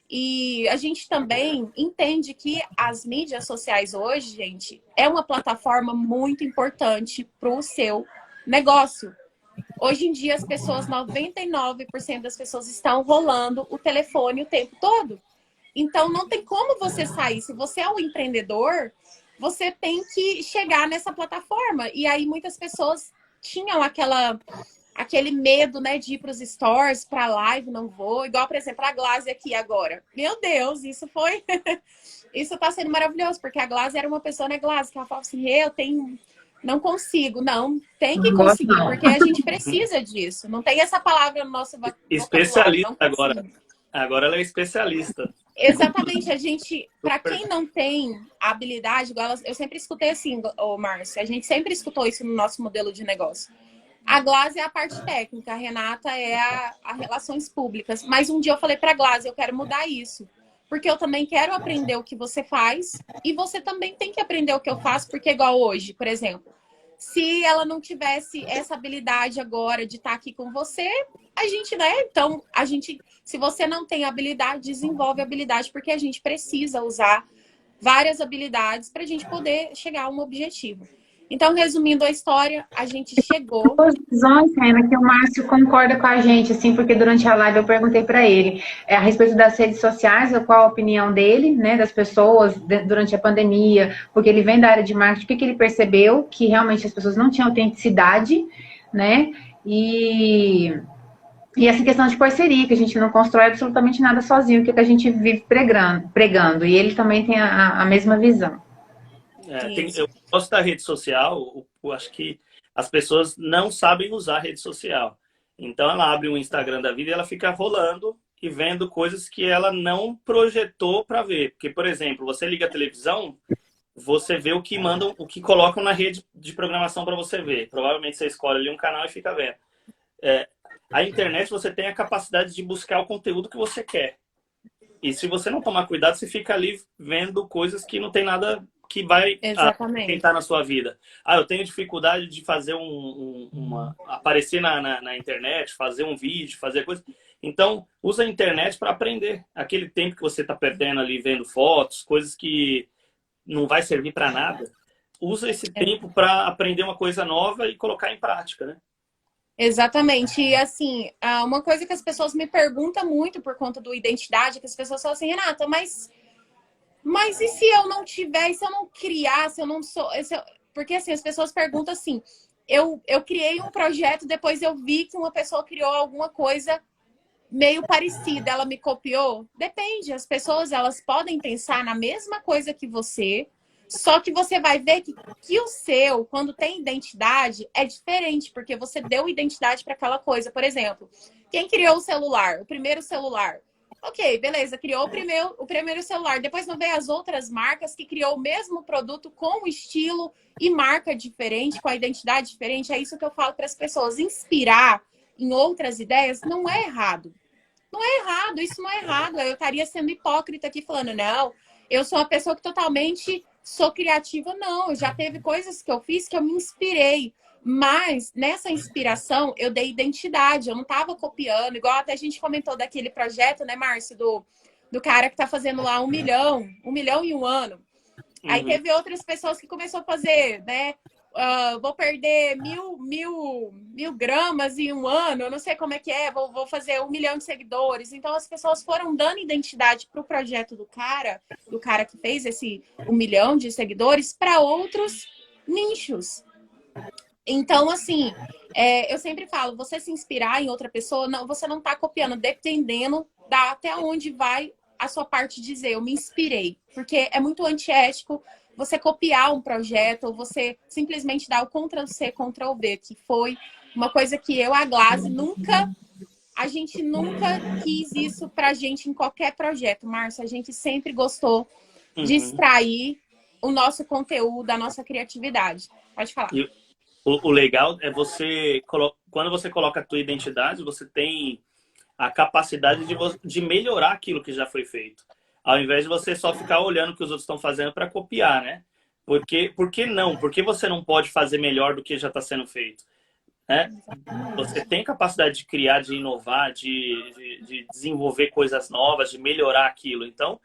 E a gente também entende que as mídias sociais hoje, gente, é uma plataforma muito importante para o seu negócio. Hoje em dia, as pessoas, 99% das pessoas estão rolando o telefone o tempo todo. Então, não tem como você sair. Se você é um empreendedor, você tem que chegar nessa plataforma. E aí, muitas pessoas tinham aquele medo, né, de ir para os stores, para live, não vou. Igual, por exemplo, a Glaze aqui agora. Meu Deus, isso foi... Isso tá sendo maravilhoso, porque a Glaze era uma pessoa, né, Glaze, que ela falava assim, eu tenho... Não consigo. Não, tem que conseguir, porque a gente precisa disso. Não tem essa palavra no nosso vocabulário. Especialista agora. Agora ela é especialista. Exatamente. A gente, para quem não tem habilidade, igual eu sempre escutei assim, Márcio, a gente sempre escutou isso no nosso modelo de negócio. A Glaze é a parte técnica, a Renata é a relações públicas. Mas um dia eu falei para a Glaze, eu quero mudar isso. Porque eu também quero aprender o que você faz e você também tem que aprender o que eu faço, porque igual hoje, por exemplo, se ela não tivesse essa habilidade agora de estar aqui com você, a gente, né? Então, se você não tem habilidade, desenvolve habilidade, porque a gente precisa usar várias habilidades para a gente poder chegar a um objetivo. Então, resumindo a história, a gente chegou... Visões, Rena, que o Márcio concorda com a gente, assim, porque durante a live eu perguntei para ele a respeito das redes sociais, qual a opinião dele, né, das pessoas durante a pandemia, porque ele vem da área de marketing, o que ele percebeu, que realmente as pessoas não tinham autenticidade, né, e essa questão de parceria, que a gente não constrói absolutamente nada sozinho, que a gente vive pregando, e ele também tem a mesma visão. Eu gosto da rede social, eu acho que as pessoas não sabem usar a rede social. Então ela abre um Instagram da vida e ela fica rolando e vendo coisas que ela não projetou para ver. Porque, por exemplo, você liga a televisão, você vê o que mandam, o que colocam na rede de programação para você ver. Provavelmente você escolhe ali um canal e fica vendo. A internet, você tem a capacidade de buscar o conteúdo que você quer. E se você não tomar cuidado, você fica ali vendo coisas que não tem nada que vai tentar na sua vida. Eu tenho dificuldade de fazer aparecer na internet, fazer um vídeo, fazer coisa. Então, usa a internet para aprender. Aquele tempo que você está perdendo ali vendo fotos, coisas que não vai servir para nada. Usa esse tempo para aprender uma coisa nova e colocar em prática, né? Exatamente. E assim, uma coisa que as pessoas me perguntam muito por conta do identidade, que as pessoas falam assim, Renata, mas e se eu não tiver, se eu não criar, se eu não sou... Porque assim, as pessoas perguntam assim, eu criei um projeto, depois eu vi que uma pessoa criou alguma coisa meio parecida, ela me copiou? Depende, as pessoas elas podem pensar na mesma coisa que você, só que você vai ver que o seu, quando tem identidade, é diferente, porque você deu identidade para aquela coisa. Por exemplo, quem criou o celular, o primeiro celular? Ok, beleza, criou o primeiro celular. Depois não veio as outras marcas que criou o mesmo produto com estilo e marca diferente, com a identidade diferente. É isso que eu falo para as pessoas. Inspirar em outras ideias não é errado. Não é errado, isso não é errado. Eu estaria sendo hipócrita aqui falando, não, eu sou uma pessoa que totalmente sou criativa. Não, já teve coisas que eu fiz que eu me inspirei. Mas nessa inspiração eu dei identidade, eu não estava copiando, igual até a gente comentou daquele projeto, né, Márcio, do cara que tá fazendo lá 1 milhão em um ano. Aí teve outras pessoas que começou a fazer, né, vou perder mil gramas em um ano, eu não sei como é que é, vou fazer 1 milhão de seguidores. Então as pessoas foram dando identidade pro projeto do cara que fez esse 1 milhão de seguidores para outros nichos. Então, assim, eu sempre falo, você se inspirar em outra pessoa, não, você não está copiando, dependendo até onde vai a sua parte de dizer, eu me inspirei. Porque é muito antiético você copiar um projeto, ou você simplesmente dar o Ctrl+C, Ctrl+V, que foi uma coisa que a Glaze, a gente nunca quis isso pra gente em qualquer projeto, Márcio. A gente sempre gostou de extrair o nosso conteúdo, a nossa criatividade. Pode falar. O legal é quando você coloca a tua identidade, você tem a capacidade de melhorar aquilo que já foi feito. Ao invés de você só ficar olhando o que os outros estão fazendo para copiar, né? Por que não? Por que você não pode fazer melhor do que já está sendo feito? Você tem capacidade de criar, de inovar, de desenvolver coisas novas, de melhorar aquilo. Então,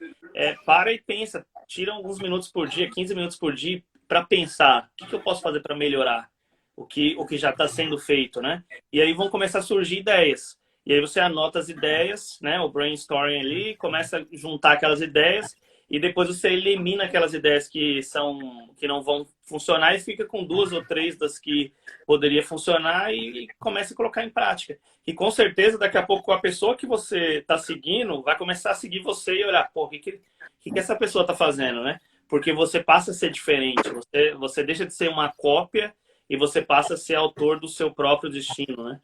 para e pensa. Tira alguns minutos por dia, 15 minutos por dia, para pensar. O que eu posso fazer para melhorar o que já está sendo feito, né? E aí vão começar a surgir ideias. E aí você anota as ideias, né? O brainstorming ali, começa a juntar aquelas ideias e depois você elimina aquelas ideias que não vão funcionar e fica com 2 ou 3 das que poderia funcionar e começa a colocar em prática. E com certeza daqui a pouco a pessoa que você está seguindo vai começar a seguir você e olhar, pô, o que essa pessoa está fazendo, né? Porque você passa a ser diferente, você deixa de ser uma cópia e você passa a ser autor do seu próprio destino, né?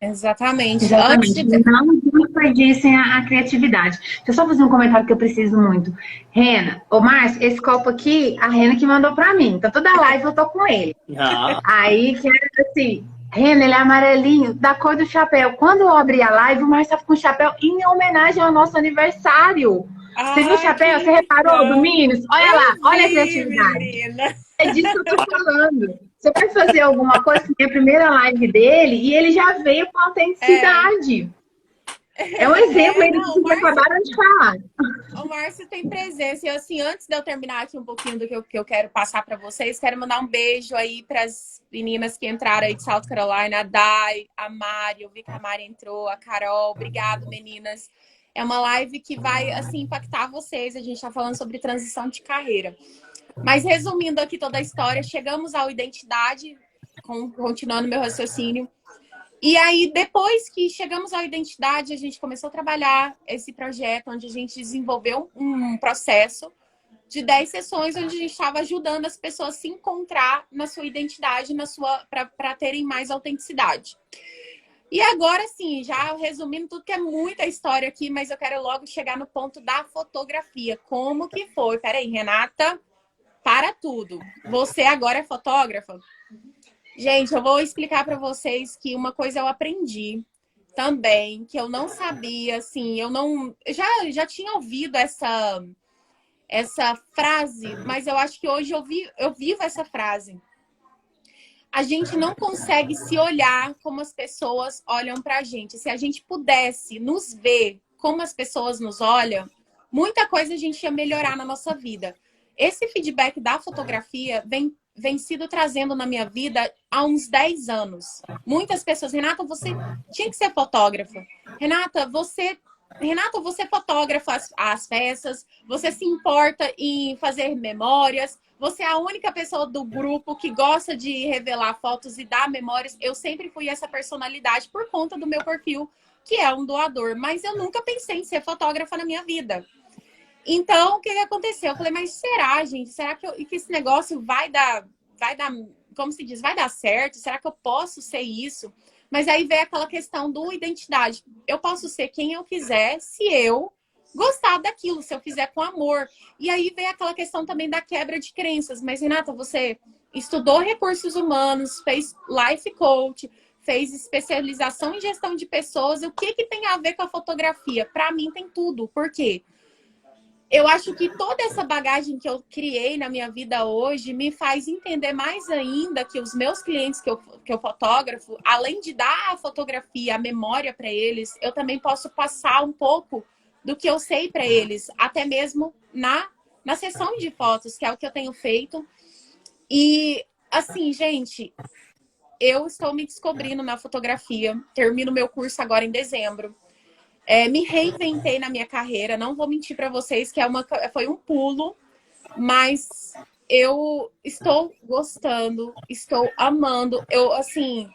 Exatamente. Não desperdicem a criatividade. Deixa eu só fazer um comentário que eu preciso muito. Rena, Márcio, esse copo aqui, a Rena que mandou pra mim. Então toda live eu tô com ele. Aí, que é assim, Rena, ele é amarelinho, da cor do chapéu. Quando eu abri a live, o Márcio tava com o chapéu em homenagem ao nosso aniversário. Você viu o chapéu? Você reparou, Domingos? Olha lá, olha a criatividade. Menina. É disso que eu tô falando. Você vai fazer alguma coisa, que é a primeira live dele, e ele já veio com autenticidade. É um exemplo aí do que vocês acabaram de falar. O Márcio tem presença. E assim, antes de eu terminar aqui um pouquinho do que eu quero passar para vocês, quero mandar um beijo aí para as meninas que entraram aí de South Carolina, a Dai, a Mari, eu vi que a Mari entrou, a Carol. Obrigado, meninas. É uma live que vai, assim, impactar vocês. A gente está falando sobre transição de carreira. Mas resumindo aqui toda a história, chegamos à identidade, continuando meu raciocínio. E aí, depois que chegamos à identidade, a gente começou a trabalhar esse projeto, onde a gente desenvolveu um processo de 10 sessões, onde a gente estava ajudando as pessoas a se encontrar na sua identidade, para terem mais autenticidade. E agora, sim, já resumindo tudo, que é muita história aqui, mas eu quero logo chegar no ponto da fotografia. Como que foi? Peraí, Renata, para tudo. Você agora é fotógrafa? Gente, eu vou explicar para vocês que uma coisa eu aprendi também, que eu não sabia, assim, eu não... Já tinha ouvido essa frase, mas eu acho que hoje eu vivo essa frase. A gente não consegue se olhar como as pessoas olham pra gente. Se a gente pudesse nos ver como as pessoas nos olham, muita coisa a gente ia melhorar na nossa vida. Esse feedback da fotografia vem sido trazendo na minha vida há uns 10 anos. Muitas pessoas, Renata, você tinha que ser fotógrafa. Renata, você fotografa as festas, você se importa em fazer memórias, você é a única pessoa do grupo que gosta de revelar fotos e dar memórias. Eu sempre fui essa personalidade por conta do meu perfil, que é um doador, mas eu nunca pensei em ser fotógrafa na minha vida. Então, o que aconteceu? Eu falei, mas será, gente? Será que esse negócio vai dar, como se diz, vai dar certo? Será que eu posso ser isso? Mas aí vem aquela questão do identidade. Eu posso ser quem eu quiser se eu gostar daquilo, se eu fizer com amor. E aí vem aquela questão também da quebra de crenças. Mas, Renata, você estudou recursos humanos, fez life coach, fez especialização em gestão de pessoas. O que tem a ver com a fotografia? Para mim tem tudo. Por quê? Eu acho que toda essa bagagem que eu criei na minha vida hoje me faz entender mais ainda que os meus clientes que eu fotografo, além de dar a fotografia, a memória para eles, eu também posso passar um pouco do que eu sei para eles, até mesmo na sessão de fotos, que é o que eu tenho feito. E, assim, gente, eu estou me descobrindo na fotografia, termino meu curso agora em dezembro. Me reinventei na minha carreira, não vou mentir para vocês que foi um pulo, mas eu estou gostando, estou amando. Assim,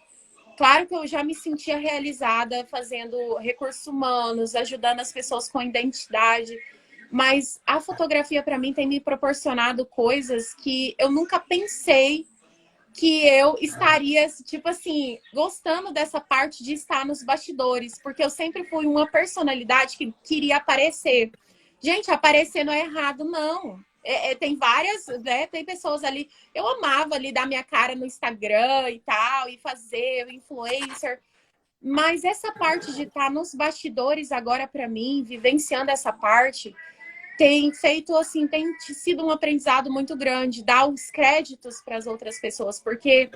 claro que eu já me sentia realizada fazendo recursos humanos, ajudando as pessoas com identidade, mas a fotografia para mim tem me proporcionado coisas que eu nunca pensei que eu estaria, tipo assim, gostando dessa parte de estar nos bastidores, porque eu sempre fui uma personalidade que queria aparecer. Gente, aparecer não é errado, não. Tem várias, né? Tem pessoas ali. Eu amava ali dar minha cara no Instagram e tal, e fazer influencer. Mas essa parte de estar nos bastidores agora, para mim, vivenciando essa parte, tem feito, assim, tem sido um aprendizado muito grande, dar os créditos para as outras pessoas, porque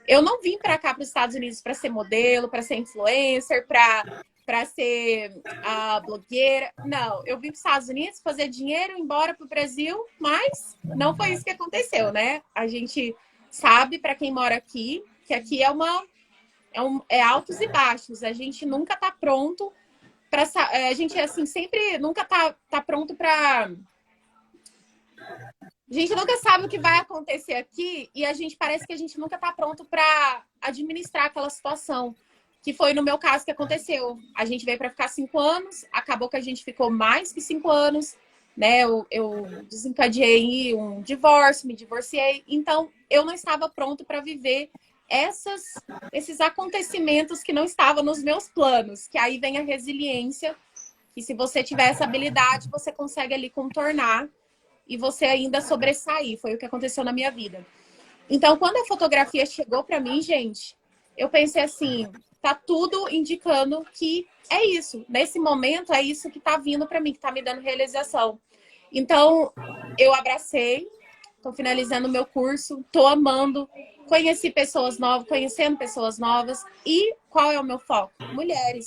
eu não vim para cá, para os Estados Unidos, para ser modelo, para ser influencer, para ser blogueira. Não, eu vim para os Estados Unidos fazer dinheiro, ir embora para o Brasil, mas não foi isso que aconteceu, né? A gente sabe, para quem mora aqui, que aqui é altos e baixos. A gente nunca está pronto. A gente, assim, sempre nunca tá pronto para... A gente nunca sabe o que vai acontecer aqui e parece que a gente nunca tá pronto para administrar aquela situação, que foi no meu caso que aconteceu. A gente veio para ficar 5 anos, acabou que a gente ficou mais que 5 anos, né? Eu desencadeei um divórcio, me divorciei, então eu não estava pronto para viver esses acontecimentos que não estavam nos meus planos, que aí vem a resiliência, que se você tiver essa habilidade, você consegue ali contornar e você ainda sobressair. Foi o que aconteceu na minha vida. Então, quando a fotografia chegou para mim, gente, eu pensei assim, tá tudo indicando que é isso. Nesse momento, é isso que tá vindo para mim, que tá me dando realização. Então, eu abracei, tô finalizando o meu curso, tô amando, conhecendo pessoas novas. E qual é o meu foco? Mulheres.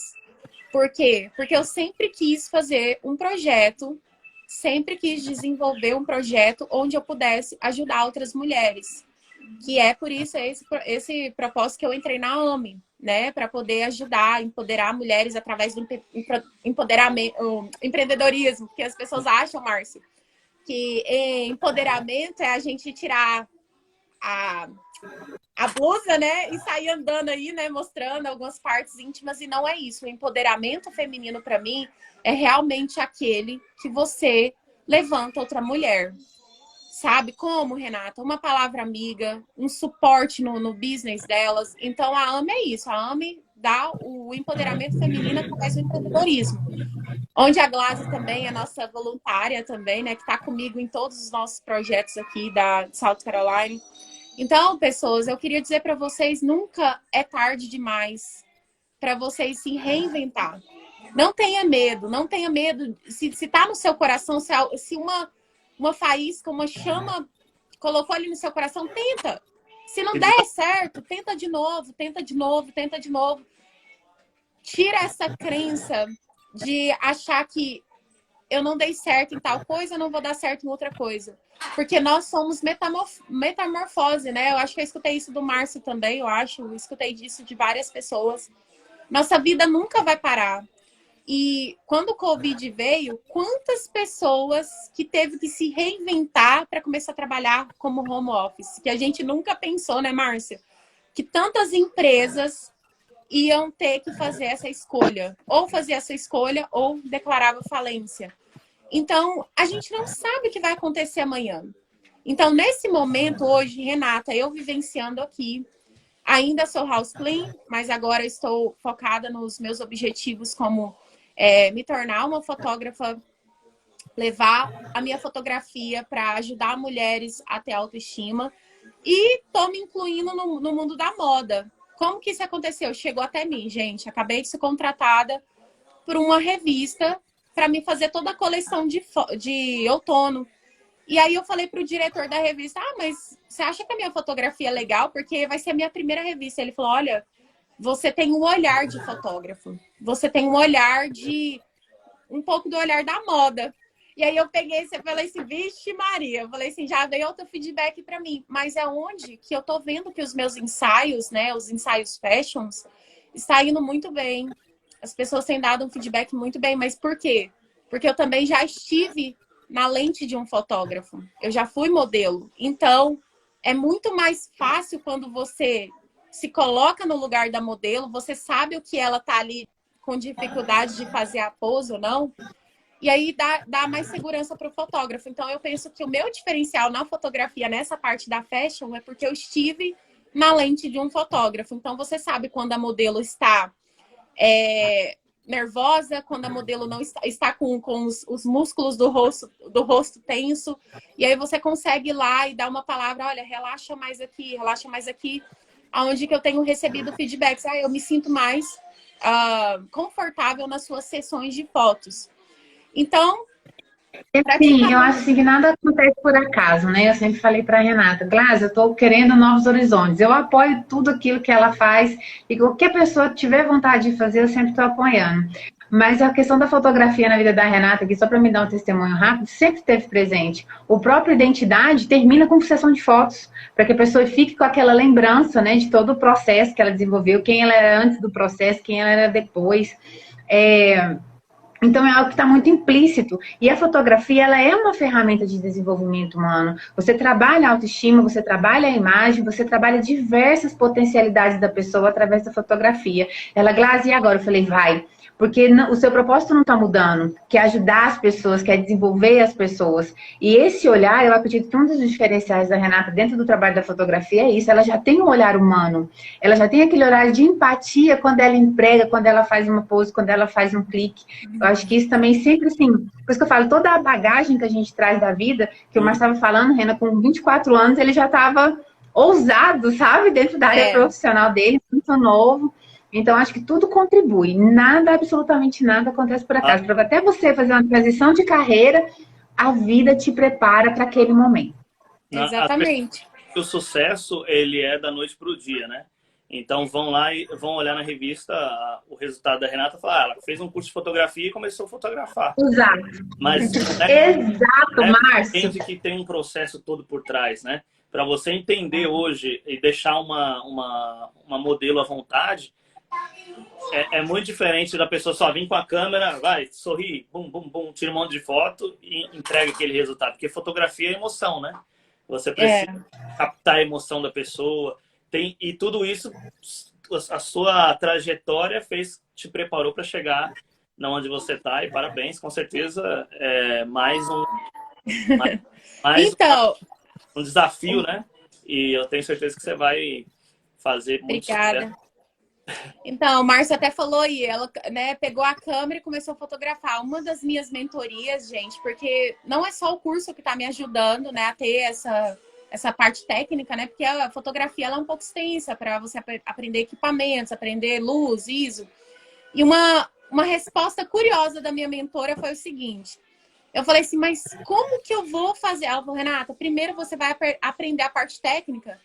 Por quê? Porque eu sempre quis fazer um projeto, sempre quis desenvolver um projeto onde eu pudesse ajudar outras mulheres. Que é por isso esse propósito que eu entrei na AME, né? Para poder ajudar, empoderar mulheres através do empoderamento, empreendedorismo. Porque as pessoas acham, Márcio, que empoderamento é a gente tirar a blusa, né? E sair andando aí, né? Mostrando algumas partes íntimas. E não é isso. O empoderamento feminino, para mim, é realmente aquele que você levanta outra mulher. Sabe como, Renata? Uma palavra amiga, um suporte no business delas. Então, a AME é isso. A AME dá o empoderamento feminino através do empreendedorismo. Onde a Glaze também é nossa voluntária também, né? Que está comigo em todos os nossos projetos aqui da South Carolina. Então, pessoas, eu queria dizer para vocês, nunca é tarde demais para vocês se reinventar. Não tenha medo, não tenha medo. Se tá no seu coração, se uma faísca, uma chama colocou ali no seu coração, tenta. Se não der certo, tenta de novo, tenta de novo, tenta de novo. Tira essa crença de achar que eu não dei certo em tal coisa, eu não vou dar certo em outra coisa. Porque nós somos metamorfose, né? Eu acho que eu escutei isso do Márcio também, eu escutei disso de várias pessoas. Nossa vida nunca vai parar. E quando o Covid veio, quantas pessoas que teve que se reinventar para começar a trabalhar como home office? Que a gente nunca pensou, né, Márcia? Que tantas empresas iam ter que fazer essa escolha. Ou fazer essa escolha, ou declarava falência. Então, a gente não sabe o que vai acontecer amanhã. Então, nesse momento, hoje, Renata, eu vivenciando aqui, ainda sou house clean, mas agora estou focada nos meus objetivos como me tornar uma fotógrafa, levar a minha fotografia para ajudar mulheres a ter autoestima e tô me incluindo no mundo da moda. Como que isso aconteceu? Chegou até mim, gente. Acabei de ser contratada por uma revista para me fazer toda a coleção de outono. E aí eu falei pro diretor da revista, mas você acha que a minha fotografia é legal? Porque vai ser a minha primeira revista. Ele falou, olha, você tem um olhar de fotógrafo. Você tem um olhar um pouco do olhar da moda. E aí eu peguei e falei assim, vixe Maria. Eu falei assim, já veio outro feedback para mim. Mas é onde que eu tô vendo que os meus ensaios, né, os ensaios fashions, está indo muito bem. As pessoas têm dado um feedback muito bem. Mas por quê? Porque eu também já estive na lente de um fotógrafo. Eu já fui modelo. Então, é muito mais fácil quando você se coloca no lugar da modelo, você sabe o que ela tá ali com dificuldade de fazer a pose ou não, e aí dá mais segurança para o fotógrafo. Então, eu penso que o meu diferencial na fotografia, nessa parte da fashion, é porque eu estive na lente de um fotógrafo. Então, você sabe quando a modelo está nervosa, quando a modelo não está com os músculos do rosto tenso, e aí você consegue ir lá e dar uma palavra, olha, relaxa mais aqui, onde que eu tenho recebido feedbacks. Eu me sinto mais confortável nas suas sessões de fotos. Então, sim, eu acho assim que nada acontece por acaso, né? Eu sempre falei para a Renata, Glaze, eu estou querendo novos horizontes. Eu apoio tudo aquilo que ela faz e qualquer pessoa que tiver vontade de fazer, eu sempre estou apoiando. Mas a questão da fotografia na vida da Renata, aqui só para me dar um testemunho rápido, sempre esteve presente. O próprio Identidade termina com sessão de fotos, para que a pessoa fique com aquela lembrança, né, de todo o processo que ela desenvolveu, quem ela era antes do processo, quem ela era depois. Então, é algo que está muito implícito. E a fotografia, ela é uma ferramenta de desenvolvimento humano. Você trabalha a autoestima, você trabalha a imagem, você trabalha diversas potencialidades da pessoa através da fotografia. Ela, Glaze, e agora? Eu falei, vai. Porque o seu propósito não está mudando, que é ajudar as pessoas, que é desenvolver as pessoas. E esse olhar, eu acredito que um dos diferenciais da Renata dentro do trabalho da fotografia é isso, ela já tem um olhar humano, ela já tem aquele olhar de empatia quando ela emprega, quando ela faz uma pose, quando ela faz um clique. Eu acho que isso também sempre assim, por isso que eu falo, toda a bagagem que a gente traz da vida, que o Marcelo estava falando, Rena, com 24 anos, ele já estava ousado, sabe, dentro da área profissional dele, muito novo. Então, acho que tudo contribui. Nada, absolutamente nada acontece por acaso. Para até você fazer uma transição de carreira, a vida te prepara para aquele momento. Exatamente. O sucesso, ele é da noite para o dia, né? Então vão lá e vão olhar na revista o resultado da Renata e falar, ela fez um curso de fotografia e começou a fotografar. Exato. Mas Exato, Márcio. entende que tem um processo todo por trás, né? Para você entender hoje e deixar uma modelo à vontade, é muito diferente da pessoa só vir com a câmera, vai, sorri, bum, bum, bum, tira um monte de foto e entrega aquele resultado. Porque fotografia é emoção, né? Você precisa captar a emoção da pessoa. E tudo isso, a sua trajetória te preparou para chegar na onde você está. E parabéns, com certeza, mais Então, um desafio, né? E eu tenho certeza que você vai fazer muito obrigada. sucesso. Então, o Márcio até falou aí, ela, né, pegou a câmera e começou a fotografar. Uma das minhas mentorias, gente, porque não é só o curso que está me ajudando, né, a ter essa parte técnica, né, porque a fotografia ela é um pouco extensa para você aprender equipamentos, aprender luz, ISO. E uma resposta curiosa da minha mentora foi o seguinte: eu falei assim, mas como que eu vou fazer? Ela falou, Renata, primeiro você vai aprender a parte técnica,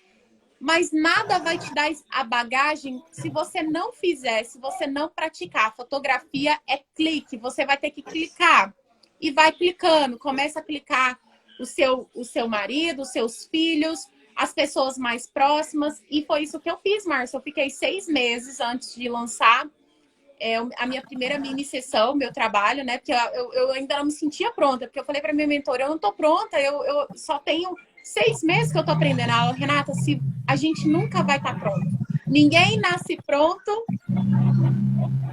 mas nada vai te dar a bagagem se você não fizer, se você não praticar. A fotografia é clique, você vai ter que clicar. E vai clicando, começa a clicar o seu marido, os seus filhos, as pessoas mais próximas. E foi isso que eu fiz, Márcio. Eu fiquei 6 meses antes de lançar a minha primeira mini sessão, meu trabalho, né? Porque eu ainda não me sentia pronta. Porque eu falei para minha mentora, eu não tô pronta, eu só tenho 6 meses que eu tô aprendendo. Ela, Renata, a gente nunca vai estar pronto. Ninguém nasce pronto.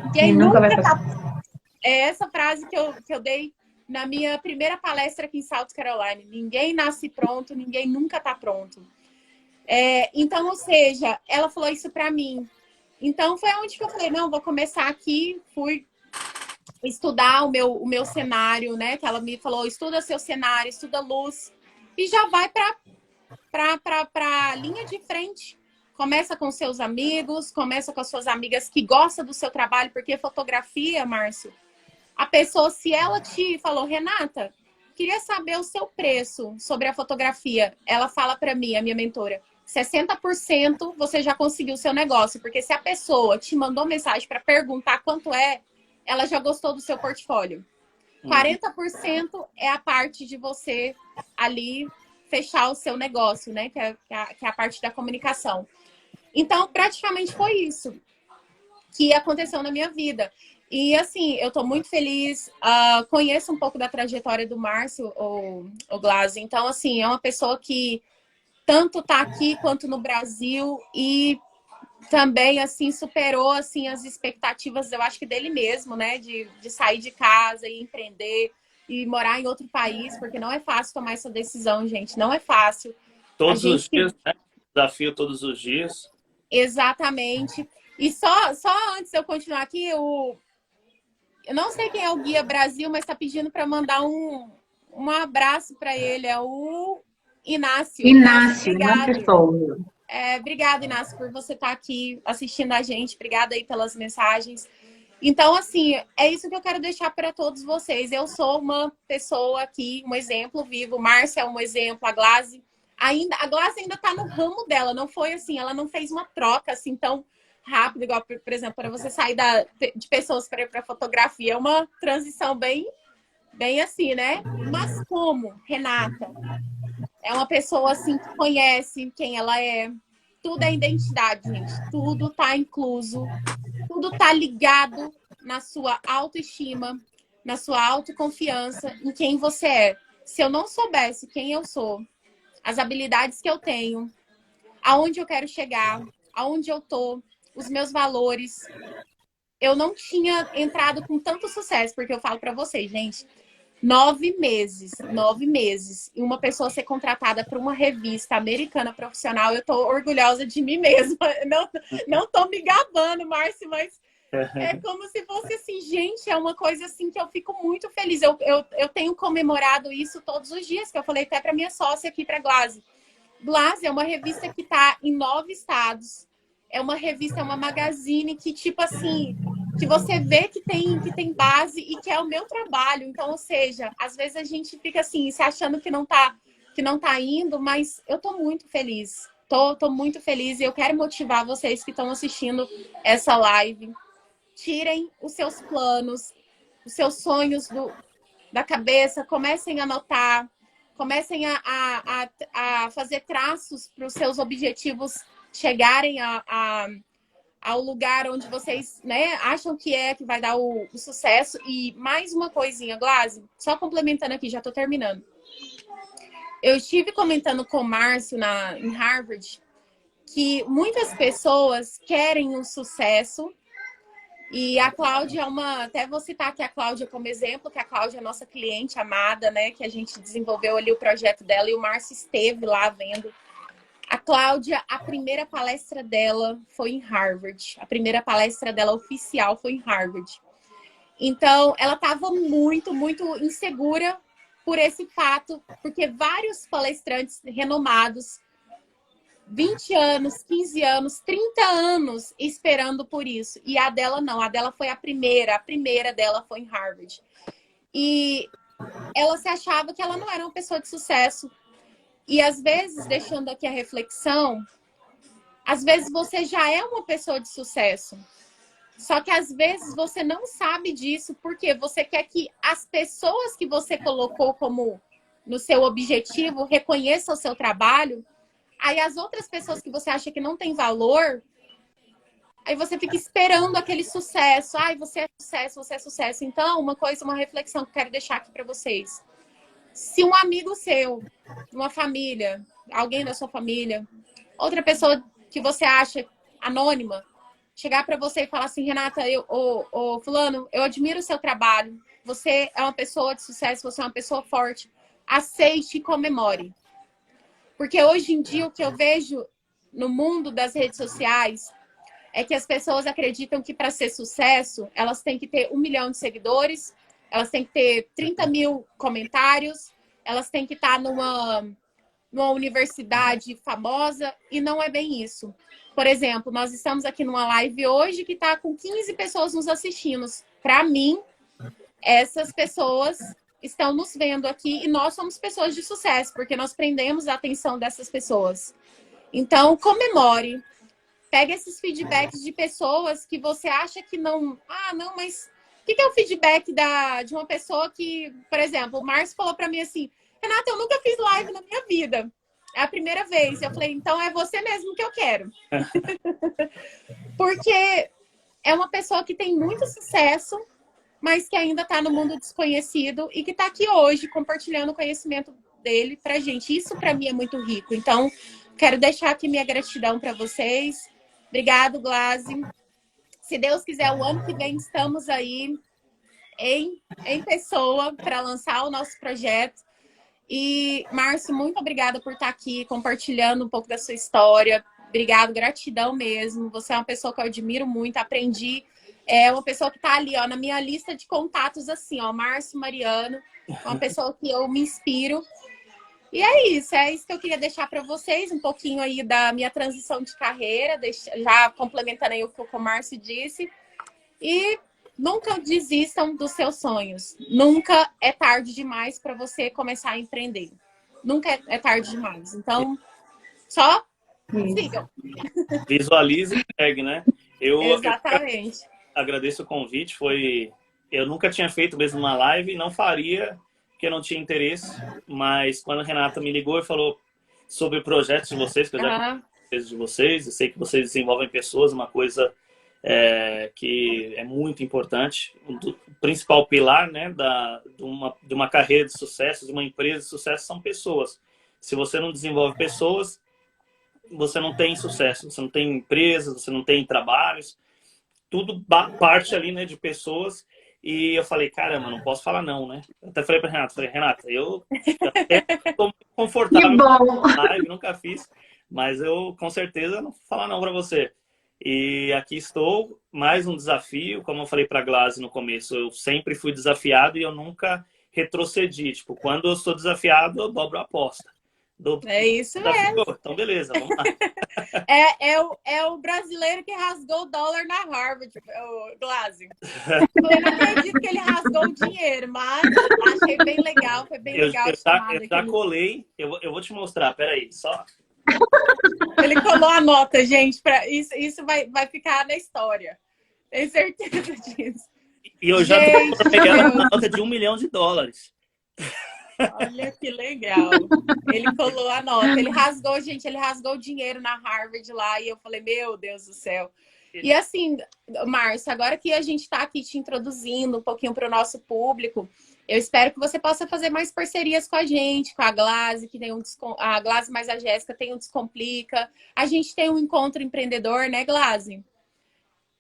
Ninguém nunca vai estar. É essa frase que eu dei na minha primeira palestra aqui em South Carolina. Ninguém nasce pronto, ninguém nunca tá pronto. Então, ou seja, ela falou isso pra mim. Então, foi onde que eu falei, não, vou começar aqui. Fui estudar o meu cenário, né? Que ela me falou, estuda seu cenário, estuda luz. E já vai para a linha de frente. Começa com seus amigos, começa com as suas amigas que gostam do seu trabalho, porque fotografia, Márcio, a pessoa, se ela te falou, Renata, queria saber o seu preço sobre a fotografia, ela fala para mim, a minha mentora, 60% você já conseguiu o seu negócio, porque se a pessoa te mandou mensagem para perguntar quanto ela já gostou do seu portfólio. 40% é a parte de você ali fechar o seu negócio, né? Que é a parte da comunicação. Então, praticamente foi isso que aconteceu na minha vida. E, assim, eu tô muito feliz. Conheço um pouco da trajetória do Márcio, o Glaze. Então, assim, é uma pessoa que tanto tá aqui quanto no Brasil e também, assim, superou, assim, as expectativas, eu acho que dele mesmo, né? De sair de casa e empreender e morar em outro país, porque não é fácil tomar essa decisão, gente. Não é fácil. Todos os dias, né? Desafio todos os dias. Exatamente. E só antes de eu continuar aqui, eu não sei quem é o Guia Brasil, mas está pedindo para mandar um abraço para ele. É o Inácio. Inácio, pessoa. Obrigada, Inácio, por você estar aqui assistindo a gente. Obrigada aí pelas mensagens. Então, assim, é isso que eu quero deixar para todos vocês. Eu sou uma pessoa aqui, um exemplo vivo. Márcia é um exemplo, a Glaze ainda está no ramo dela. Não foi assim, ela não fez uma troca assim tão rápida, igual, por exemplo, para você sair de pessoas para ir para fotografia. É uma transição bem assim, né? Mas como, Renata? É uma pessoa assim que conhece quem ela é. Tudo é identidade, gente. Tudo tá incluso. Tudo tá ligado na sua autoestima, na sua autoconfiança, em quem você é. Se eu não soubesse quem eu sou, as habilidades que eu tenho, aonde eu quero chegar, aonde eu tô, os meus valores, eu não tinha entrado com tanto sucesso, porque eu falo pra vocês, gente, 9 meses, e uma pessoa ser contratada para uma revista americana profissional, eu tô orgulhosa de mim mesma. Não tô me gabando, Márcio, mas é como se fosse assim, gente, é uma coisa assim que eu fico muito feliz. Eu tenho comemorado isso todos os dias, que eu falei até para minha sócia aqui, para Glaze. Glaze é uma revista que tá em 9 estados. É uma revista, é uma magazine que, tipo assim, que você vê que tem base e que é o meu trabalho. Então, ou seja, às vezes a gente fica assim, se achando que não tá indo, mas eu tô muito feliz. Tô muito feliz e eu quero motivar vocês que estão assistindo essa live. Tirem os seus planos, os seus sonhos da cabeça, comecem a anotar, comecem a fazer traços para os seus objetivos chegarem ao lugar onde vocês, né, acham que vai dar o sucesso. E mais uma coisinha, Glaze, só complementando aqui, já estou terminando. Eu estive comentando com o Márcio em Harvard que muitas pessoas querem um sucesso. E a Cláudia até vou citar aqui a Cláudia como exemplo, que a Cláudia é nossa cliente amada, né? Que a gente desenvolveu ali o projeto dela e o Márcio esteve lá vendo. A Cláudia, a primeira palestra dela foi em Harvard. A primeira palestra dela oficial foi em Harvard. Então, ela estava muito, muito insegura por esse fato, porque vários palestrantes renomados 20 anos, 15 anos, 30 anos esperando por isso. E a dela não, a dela foi a primeira dela foi em Harvard. E ela se achava que ela não era uma pessoa de sucesso. E às vezes, deixando aqui a reflexão, às vezes você já é uma pessoa de sucesso. Só que às vezes você não sabe disso porque você quer que as pessoas que você colocou como no seu objetivo reconheçam o seu trabalho. Aí as outras pessoas que você acha que não tem valor, aí você fica esperando aquele sucesso. Ai, você é sucesso, você é sucesso. Então, uma reflexão que eu quero deixar aqui para vocês. Se um amigo seu, uma família, alguém da sua família, outra pessoa que você acha anônima, chegar para você e falar assim, Renata, fulano, eu admiro o seu trabalho. Você é uma pessoa de sucesso, você é uma pessoa forte. Aceite e comemore. Porque hoje em dia o que eu vejo no mundo das redes sociais é que as pessoas acreditam que para ser sucesso, elas têm que ter 1 milhão de seguidores, elas têm que ter 30 mil comentários, elas têm que estar numa universidade famosa, e não é bem isso. Por exemplo, nós estamos aqui numa live hoje que está com 15 pessoas nos assistindo. Para mim, essas pessoas estão nos vendo aqui e nós somos pessoas de sucesso, porque nós prendemos a atenção dessas pessoas. Então, comemore. Pegue esses feedbacks de pessoas que você acha que não... Ah, não, mas o que é o feedback de uma pessoa que... Por exemplo, o Márcio falou para mim assim, Renata, eu nunca fiz live na minha vida. É a primeira vez. Eu falei, então é você mesmo que eu quero. Porque é uma pessoa que tem muito sucesso, mas que ainda está no mundo desconhecido e que está aqui hoje compartilhando o conhecimento dele para a gente. Isso para mim é muito rico. Então, quero deixar aqui minha gratidão para vocês. Obrigado, Glaze. Se Deus quiser, o ano que vem estamos aí em pessoa para lançar o nosso projeto. E, Márcio, muito obrigada por estar aqui compartilhando um pouco da sua história. Obrigado, gratidão mesmo. Você é uma pessoa que eu admiro muito, aprendi. É uma pessoa que está ali, ó, na minha lista de contatos, assim, ó, Márcio Mariano, uma pessoa que eu me inspiro. E é isso que eu queria deixar para vocês, um pouquinho aí da minha transição de carreira, já complementando aí o que o Márcio disse. E nunca desistam dos seus sonhos. Nunca é tarde demais para você começar a empreender. Nunca é tarde demais. Então, só sigam. Visualize e segue, né? Exatamente. Eu agradeço o convite. Eu nunca tinha feito mesmo uma live, não faria, porque eu não tinha interesse. Mas quando a Renata me ligou e falou sobre projetos de vocês, que eu já conheço de vocês, eu sei que vocês desenvolvem pessoas, uma coisa que é muito importante. O principal pilar, né, de uma carreira de sucesso, de uma empresa de sucesso, são pessoas. Se você não desenvolve pessoas, você não tem sucesso, você não tem empresas, você não tem trabalhos, tudo parte ali, né, de pessoas. E eu falei, caramba, não posso falar não, né? Eu até falei pra Renata, eu até tô muito confortável na live, nunca fiz, mas eu com certeza não vou falar não pra você. E aqui estou, mais um desafio, como eu falei pra Glaze no começo, eu sempre fui desafiado e eu nunca retrocedi. Tipo, quando eu sou desafiado, eu dobro a aposta. É isso mesmo. Então, beleza, vamos lá. É o brasileiro que rasgou o dólar na Harvard, o Glaze. Eu não acredito que ele rasgou o dinheiro, mas achei bem legal, foi bem legal. Eu já colei, eu vou te mostrar, peraí, só Ele colou a nota, gente. Isso vai ficar na história. Tenho certeza disso. E eu já tô pegando uma nota de $1 milhão. Olha que legal. Ele colou a nota. Ele rasgou, gente, ele rasgou o dinheiro na Harvard lá. E eu falei, meu Deus do céu. E assim, Márcio, agora que a gente está aqui te introduzindo um pouquinho para o nosso público, eu espero que você possa fazer mais parcerias com a gente, com a Glaze, que tem a Glaze mais a Jéssica tem um Descomplica. A gente tem um encontro empreendedor, né, Glaze?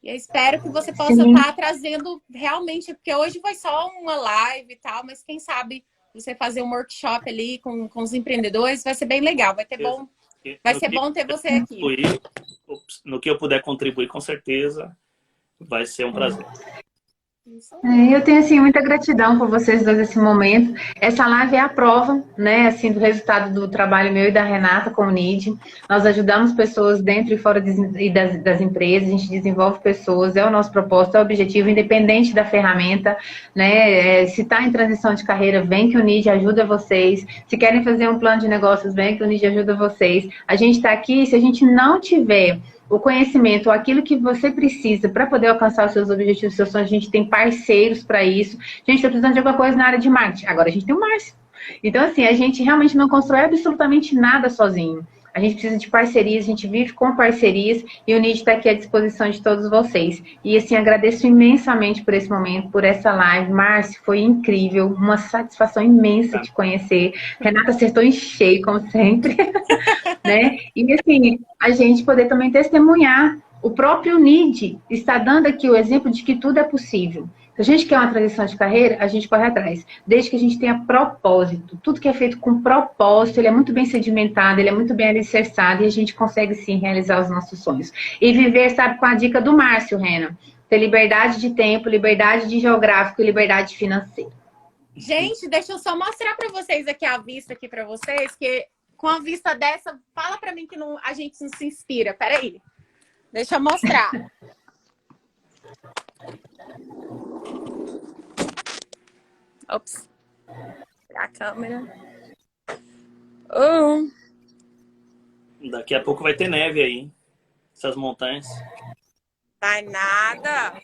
E eu espero que você possa estar trazendo realmente, porque hoje foi só uma live e tal, mas quem sabe você fazer um workshop ali com os empreendedores vai ser bem legal, vai ser bom ter você aqui. No que eu puder contribuir, com certeza, vai ser um prazer. Eu tenho, assim, muita gratidão por vocês dois nesse momento. Essa live é a prova, né, assim, do resultado do trabalho meu e da Renata com o NID. Nós ajudamos pessoas dentro e fora das empresas, a gente desenvolve pessoas, é o nosso propósito, é o objetivo, independente da ferramenta, né, se está em transição de carreira, vem que o NID ajuda vocês. Se querem fazer um plano de negócios, vem que o NID ajuda vocês. A gente está aqui, se a gente não tiver o conhecimento, aquilo que você precisa para poder alcançar os seus objetivos, os seus sonhos, a gente tem parceiros para isso. A gente está precisando de alguma coisa na área de marketing. Agora a gente tem o Márcio. Então, assim, a gente realmente não constrói absolutamente nada sozinho. A gente precisa de parcerias, a gente vive com parcerias e o NID está aqui à disposição de todos vocês. E, assim, agradeço imensamente por esse momento, por essa live. Márcio, foi incrível, uma satisfação imensa te conhecer. Renata acertou em cheio, como sempre. Né? E, assim, a gente poder também testemunhar. O próprio NID está dando aqui o exemplo de que tudo é possível. Se a gente quer uma transição de carreira, a gente corre atrás. Desde que a gente tenha propósito. Tudo que é feito com propósito, ele é muito bem sedimentado, ele é muito bem alicerçado e a gente consegue, sim, realizar os nossos sonhos. E viver, sabe, com a dica do Márcio, Rena. Ter liberdade de tempo, liberdade de geográfico e liberdade financeira. Gente, deixa eu só mostrar para vocês aqui a vista aqui para vocês, que com a vista dessa, fala para mim que não, a gente não se inspira. Peraí. Deixa eu mostrar. Ops. A câmera. Daqui a pouco vai ter neve aí, hein? Essas montanhas. Vai nada.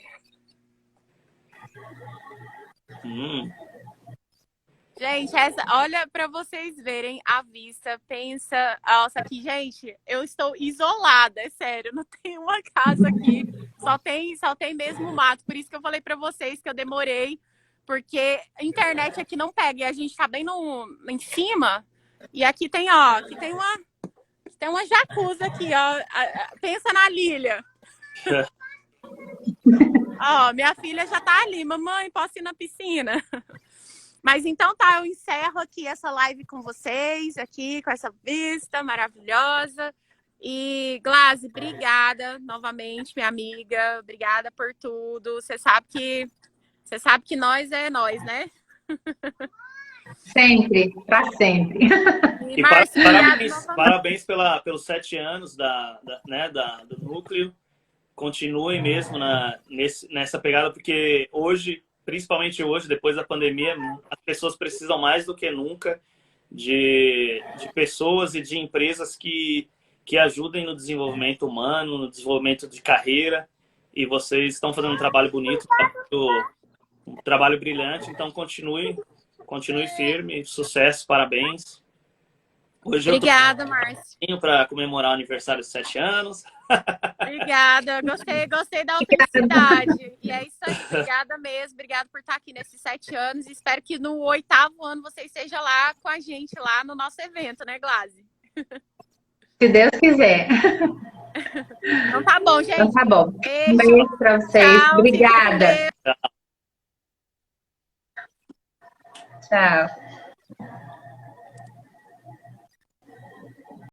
Gente, olha para vocês verem a vista. Pensa, nossa, aqui, gente, eu estou isolada, é sério. Não tem uma casa aqui. Só tem mesmo mato. Por isso que eu falei para vocês que eu demorei. Porque a internet aqui não pega. E a gente tá bem em cima. E aqui tem, ó, tem uma jacuzzi aqui, ó. Pensa na Lília. Ó, minha filha já tá ali. Mamãe, posso ir na piscina? Mas então tá, eu encerro aqui essa live com vocês, aqui com essa vista maravilhosa. E, Glaze, obrigada novamente, minha amiga. Obrigada por tudo. Você sabe que nós é nós, né? Sempre, para sempre. E Márcio, parabéns pelos 7 anos do núcleo. Continuem mesmo nessa pegada, porque hoje, principalmente hoje, depois da pandemia, as pessoas precisam mais do que nunca de pessoas e de empresas que ajudem no desenvolvimento humano, no desenvolvimento de carreira. E vocês estão fazendo um trabalho bonito, um trabalho brilhante. Então, continue firme, sucesso, parabéns. Hoje obrigada, Márcio. Para comemorar o aniversário de 7 anos. Obrigada, gostei da autenticidade. E é isso aí, obrigada mesmo. Obrigada por estar aqui nesses 7 anos. Espero que no 8º ano você esteja lá com a gente, lá no nosso evento, né, Glaze? Se Deus quiser. Então tá bom, gente. Então tá bom. Beijo. Um beijo pra vocês. Tchau, obrigada. Tchau.